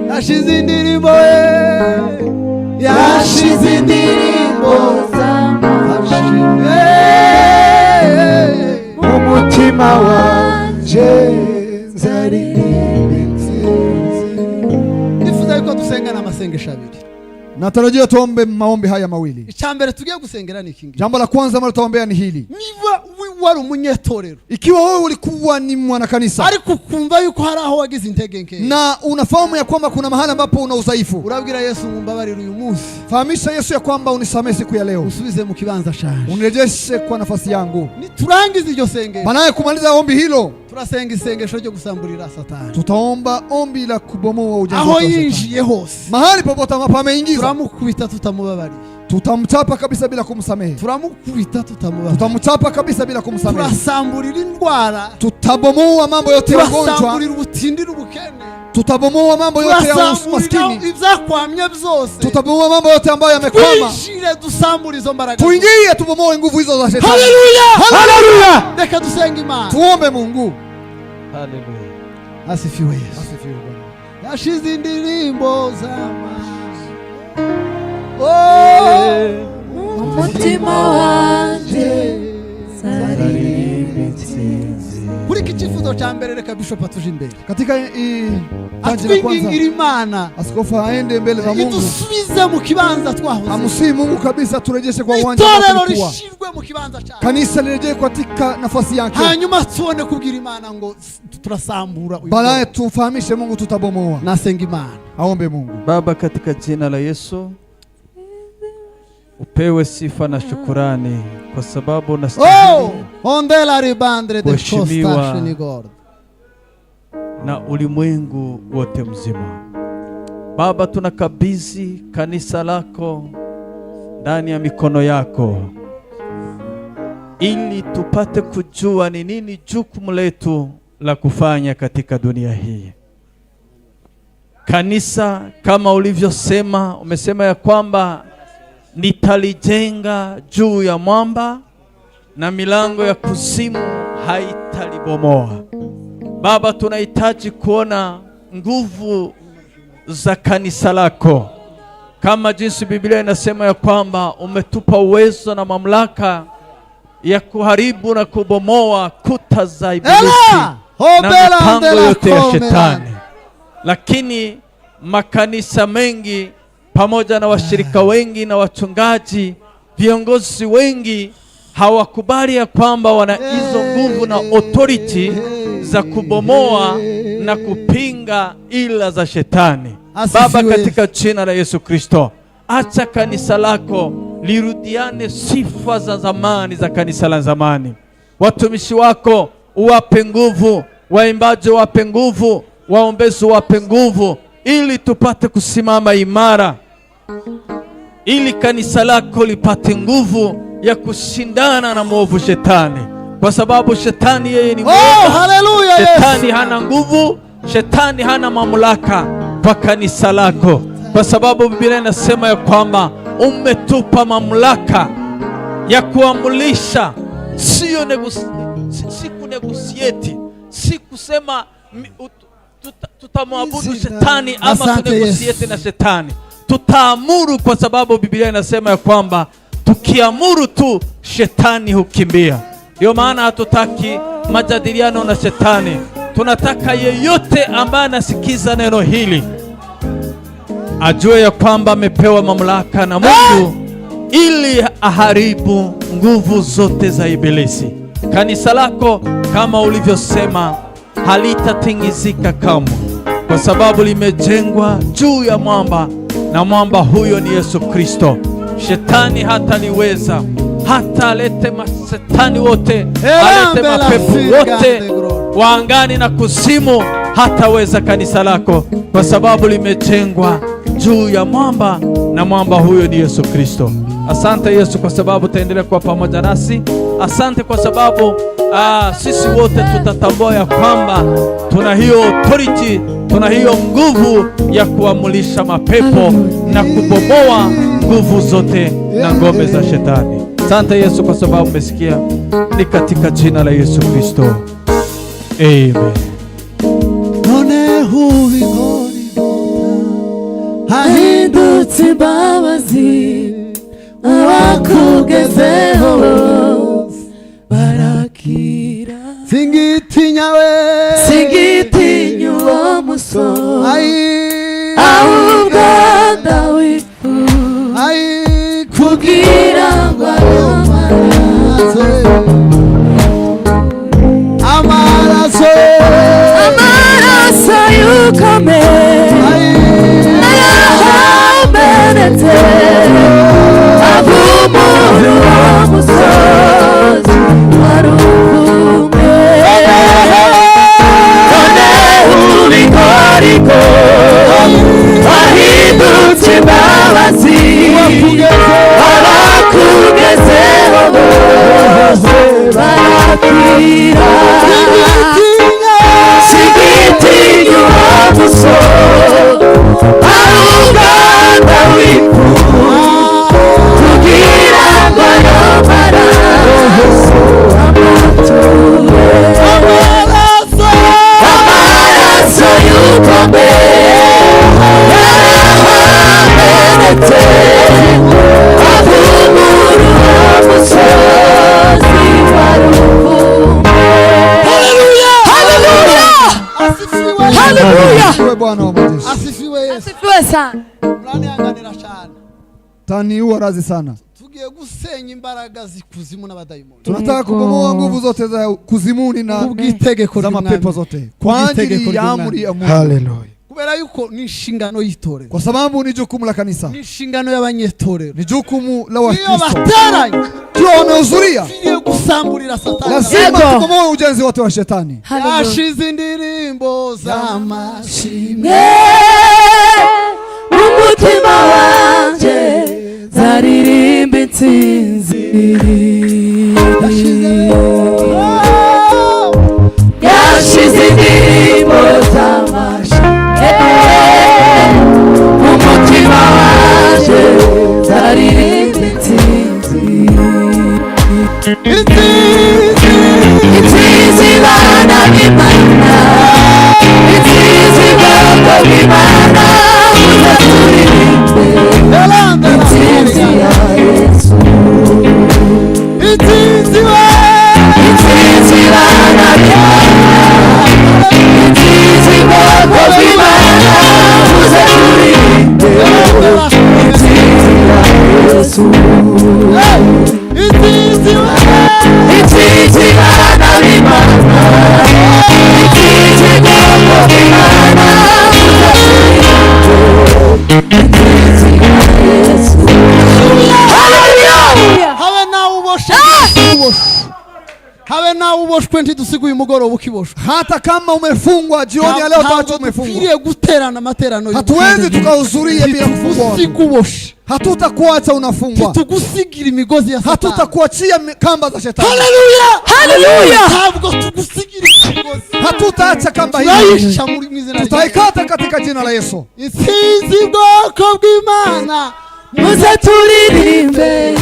yashize indirimbo z'amashi mu mutima wanje, nifuza yuko dusengana amasengesho abiri. Natarajia tuombe maombi haya mawili. Icyambere tugiye gusengera ni kingi. Jambo la kwanza ambalo tutaombea ni hili. Niba wari umunyetorero, ikiwa wewe ulikuwa ni mwana kanisa ariko kumva yuko hari aho wagize intege nke, na unafahamu ya kwamba kuna mahali ambapo una udhaifu, urabwira Yesu ngumbabarira uyu munsi. Fahamisha Yesu ya kwamba unisamehe siku ya leo, usubize mu kibanza cyanjye, unirejeshe kwa nafasi yangu. Niturangiza iryo sengesho, baadaye kumaliza ombi hilo, turasenga isengesho ryo gusamburira Satani. Tutaomba ombi la kubomoa ujenzi aho yinjiye hose, mahali popote ambapo ameingiza, turamukubita tutamubabariye, tutamchapa kabisa bila kumsamehe. Turamukubita tutamubabariye, tutamchapa kabisa bila kumsamehe. Turasamburira indwara, tutabomoa mambo yote ya ugonjwa, turasamburira ubutindira ubukene, tutabomoa mambo yote ya umaskini, ibyakwamye byose, tutabomoa mambo yote ambayo yamekwama. Tuingie dusambure izo mbaraga, tuingie tubomoe nguvu hizo za shetani. Haleluya, haleluya. Reka dusenge Imana, tuombe Mungu. Haleluya. Asifiwe Yesu. Asifiwe Bwana. Yashize indirimbo z'amashyi, umutima wanje kuri iki cyifuzo cya mbere. Reka Bishop atuje imbere katika tangira kwanza, Imana askofu aende mbele za Mungu, idusubize mu kibanza twahoze, amusi Mungu kabisa, turejeshe kwa uwanja itorero rishirwe mu kibanza cyane, kanisa lirejee katika nafasi yake, hanyuma tuone kubwira Imana ngo turasambura uyu. Baadaye tufahamishe Mungu tutabomoa. Nasenga Imana. Aombe Mungu. Baba, katika jina la Yesu upewe sifa na shukurani kwa sababu unastahili ondela ribandre de kuheshimiwa Costa na ulimwengu wote mzima. Baba, tunakabidhi kanisa lako ndani ya mikono yako ili tupate kujua ni nini jukumu letu la kufanya katika dunia hii. Kanisa kama ulivyosema, umesema ya kwamba nitalijenga juu ya mwamba na milango ya kuzimu haitalibomoa. Baba, tunahitaji kuona nguvu za kanisa lako, kama jinsi Biblia inasema ya kwamba umetupa uwezo na mamlaka ya kuharibu na kubomoa kuta za ibilisi na mipango yote ya shetani. Lakini makanisa mengi pamoja na washirika wengi na wachungaji, viongozi wengi hawakubali ya kwamba wana hizo nguvu na authority za kubomoa na kupinga ila za shetani. Baba, katika jina la Yesu Kristo, acha kanisa lako lirudiane sifa za zamani za kanisa la zamani. Watumishi wako uwape nguvu, waimbaji wape nguvu, waombezi wape nguvu, ili tupate kusimama imara, ili kanisa lako lipate nguvu ya kushindana na mwovu shetani, kwa sababu shetani yeye ni mwovu. Haleluya. Shetani hana nguvu, shetani hana mamlaka kwa kanisa lako, kwa sababu Biblia inasema ya kwamba umetupa mamlaka ya kuamulisha, sio negotiate, si kusema tutamwabudu shetani ama tunegotiate na shetani. Tutaamuru, kwa sababu Biblia inasema ya kwamba tukiamuru tu shetani hukimbia. Ndio maana hatutaki majadiliano na shetani. Tunataka yeyote ambaye anasikiza neno hili ajue ya kwamba amepewa mamlaka na Mungu ili aharibu nguvu zote za ibilisi. Kanisa lako kama ulivyosema halitatingizika kamwe, kwa sababu limejengwa juu ya mwamba, na mwamba huyo ni Yesu Kristo. Shetani hataliweza, hata alete mashetani wote, alete mapepo wote wa angani na kuzimu, hataweza kanisa lako, kwa sababu limejengwa juu ya mwamba, na mwamba huyo ni Yesu Kristo. Asante Yesu kwa sababu taendelea kuwa pamoja nasi. Asante kwa sababu sisi wote tutatambua ya kwamba tuna hiyo authority, tuna hiyo nguvu ya kuamulisha mapepo na kubomoa nguvu zote na ngome za shetani. Asante Yesu kwa sababu umesikia, ni katika jina la Yesu Kristo. Amen. None hubigori hahindutse imbabazi uwakugezeho barakira singiti singitinya we singitinya uwo musore ahubwo ndawifuza kugira ngo amaraso y'ukame yaramenetse avumura uwo musozi wari umwe none ubikoriko wahindutse imbabazi abakugezeho bose barakwira singitinya uwo musore ahubwo ndawifuza kugira ngo ayo maraso amature amaraso y'ukome yaramenetse avumura uwo musozi wari umwe. Haleluya. Bwana wa majeshi. Asifiwe Yesu. Asifiwe sana. Muranihanganira cyane. Tani uwarazi sana. Tugiye gusenya imbaraga zikuzimu n'abadayimoni. Tunataka kubomoa nguvu zote za kuzimuni na ubwitegeko za mapepo zote. Kwa ajili ya amri ya Mungu. Haleluya. Kubera yuko ni inshingano y'itorero. Kwa sababu ni jukumu la kanisa. Ni inshingano y'abanyetorero. Ni jukumu la Wakristo. Iyo bateranye. Kio wamehudhuria. Tugiye gusamburira Satani. Lazima tubomoe ujenzi wote wa shetani. Yashize indirimbo z'amashimwe umutima wanje zaririmba intsinzi yashize indirimbo z'amashimwe umutima wanje zaririmba intsinzi intsinzi bana b'Imana intsinzi bwoko bw'Imana muze turirimbe intsinzi ya Yesu intsinzi bana b'Imana intsinzi bwoko bw'Imana muze turirimbe intsinzi ya Yesu intsinzi bana b'Imana intsinzi bwoko bw'Imana muze turirimbe intsinzi ya Yesu. Haleluya. Habe nawe uboshwe ntidusiguye umugoroba ukiboshwe. Hata kama umefungwa jioni ya leo utacho umefungwa. Tugiye guterana amaterano. Hatuwezi tukahudhuria bila kufungwa. Usikuboshe. Hatutakuacha unafungwa. Tugusigira imigozi ya Satani. Hatutakuachia kamba za shetani. Haleluya. Haleluya. Ntabwo tugusigira imigozi. Hatutaacha kamba hiyo. Tutaikata katika jina la Yesu. Intsinzi bwoko bw'Imana muze turirimbe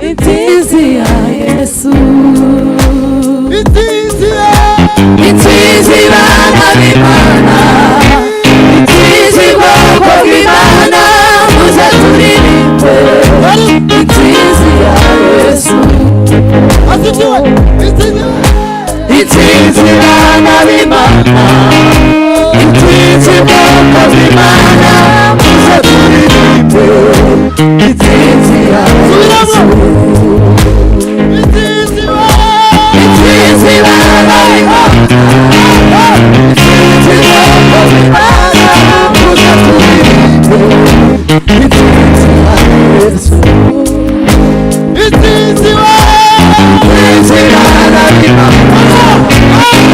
intsinzi ya Yesu intsinzi bana b'Imana intsinzi bwoko bw'Imana muze turirimbe intsinzi ya Yesu intsinzi bana b'Imana intsinzi bwoko bw'Imana muze turirimbe intsinzi ya Yesu intsinzi bana b'Imana intsinzi bwoko bw'Imana muze turirimbe intsinzi ya Yesu intsinzi bana b'Imana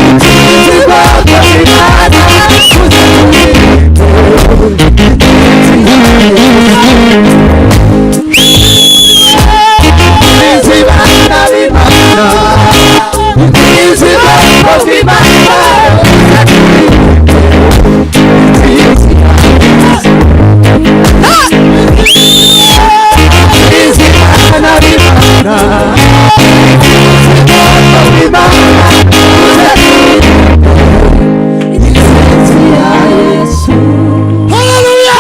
intsinzi bwoko bw'Imana muze turirimbe intsinzi ya Yesu intsinzi bana b'Imana intsinzi bwoko bw'Imana muze turirimbe intsinzi ya Yesu intsinzi bana b'Imana intsinzi bwoko bw'Imana muze turirimbe intsinzi ya Yesu. Haleluya.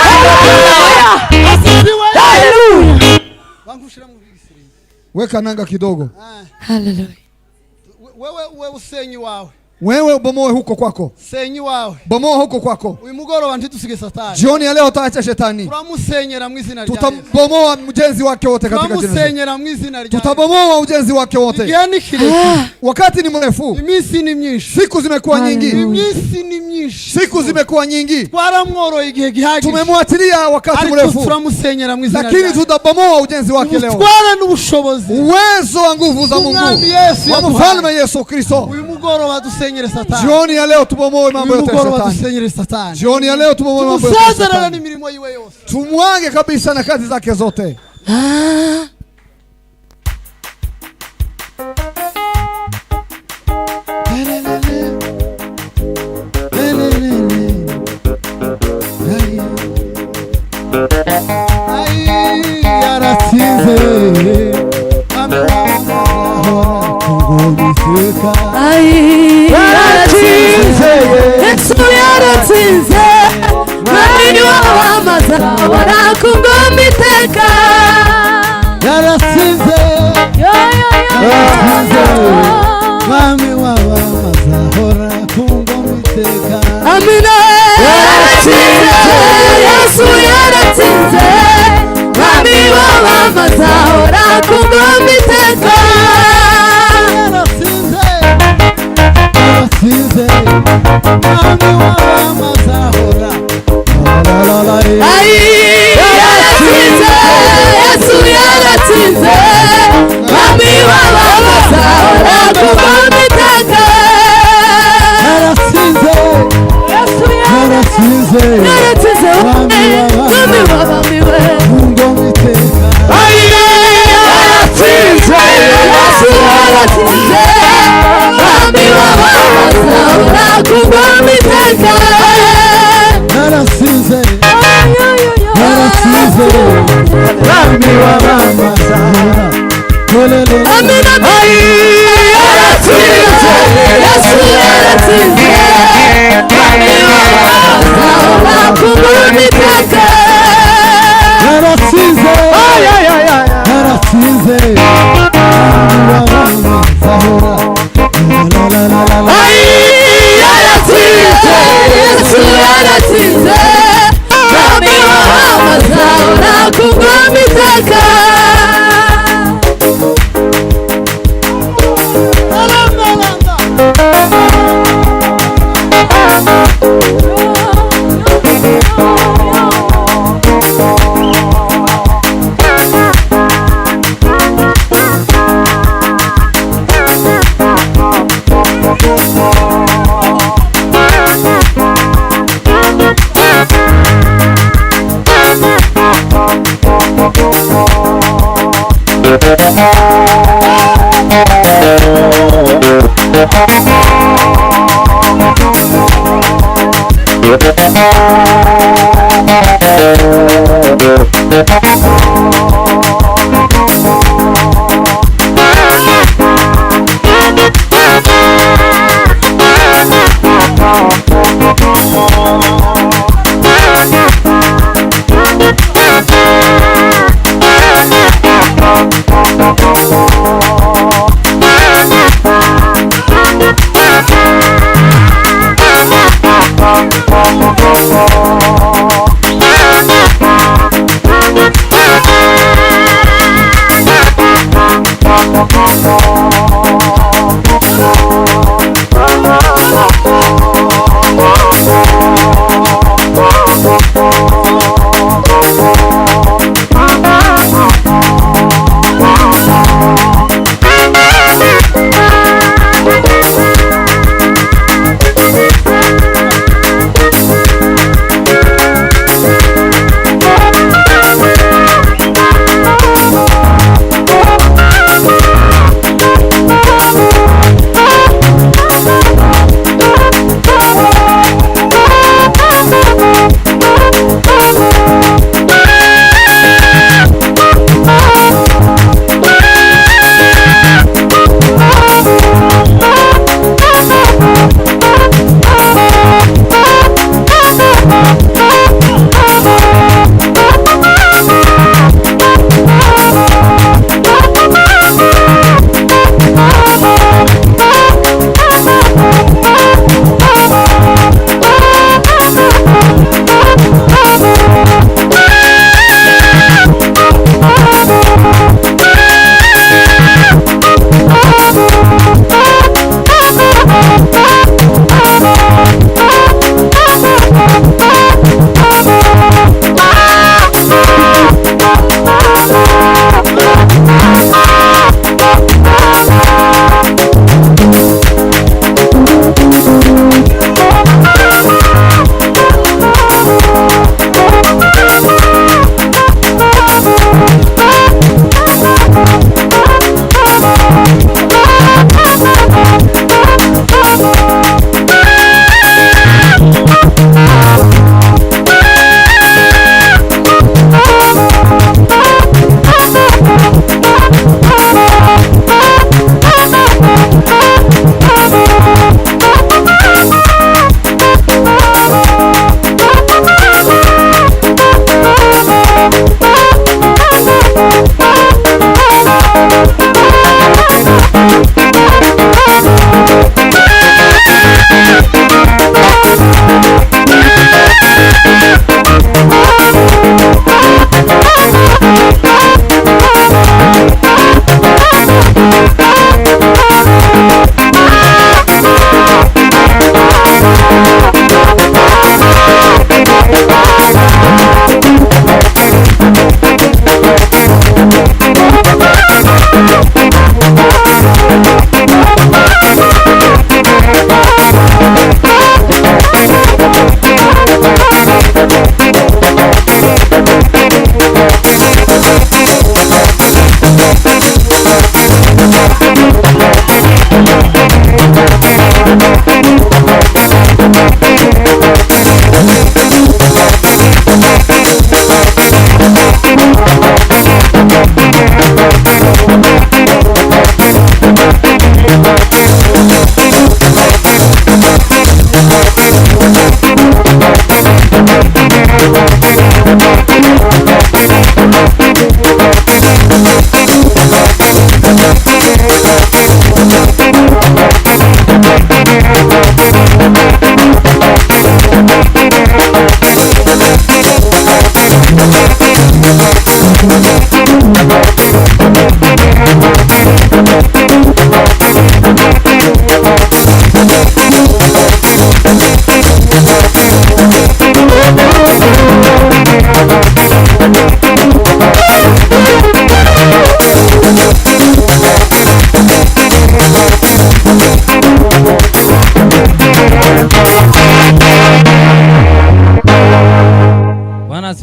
Haleluya. Weka nanga kidogo. Haleluya. Wewe usenyi wawe. Wewe ubomoe huko kwako. Senyi wawe. Bomoa huko kwako. Uyu mugoroba ntitusige Satani. Jioni ya leo tutaacha shetani. Turamusenyera mu izina rya Yesu. Tutabomoa ujenzi wake wote katika jina. Turamusenyera mu izina rya Yesu. Tutabomoa ujenzi wake wote. Wakati ni mrefu. Iminsi ni myinshi. Siku zimekuwa nyingi. Iminsi ni myinshi. Siku zimekuwa nyingi. Twaramworoye igihe gihagije. Tumemwachilia wakati mrefu. Turamusenyera mu izina rya Yesu. Lakini tutabomoa ujenzi wake leo. Twara n'ubushobozi. Uwezo wa nguvu za Mungu. Wa mfalme Yesu Kristo. Uyu mugoroba dusenyere Satani. Jioni ya leo tubomoe mambo yote ya Satani. Jioni ya leo tubomoe mambo yote ya Satani. Tumwage kabisa na kazi zake zote. Yesu yaratsinze mwami w'abamaza barakugoma iteka yaratsinze mwami w'abamaza barakugoma iteka amina yaratsinze Yesu yaratsinze mwami w'abamaza barakugoma iteka yaratsinze mwami w'abamaza yaratsinze Yesu yaratsinze mwami w'abamaza barakugoma iteka yaratsinze yaratsinze mwami w'abamiwe kugoma iteka yaratsinze Yesu yaratsinze mwami w'abamaza barakugoma iteka yaratsinze mwami w'abamaza amina yaratsinze Yesu yaratsinze mwami w'abamaza barakugoma iteka yaratsinze yaratsinze yaratsinze Yesu yaratsinze mwami w'abamaza barakugoma iteka Oh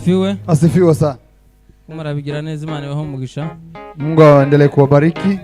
asifiwe. Asifiwe sana. Murabigira neza, Imana ibahe umugisha. Mungu aendelee kuwabariki.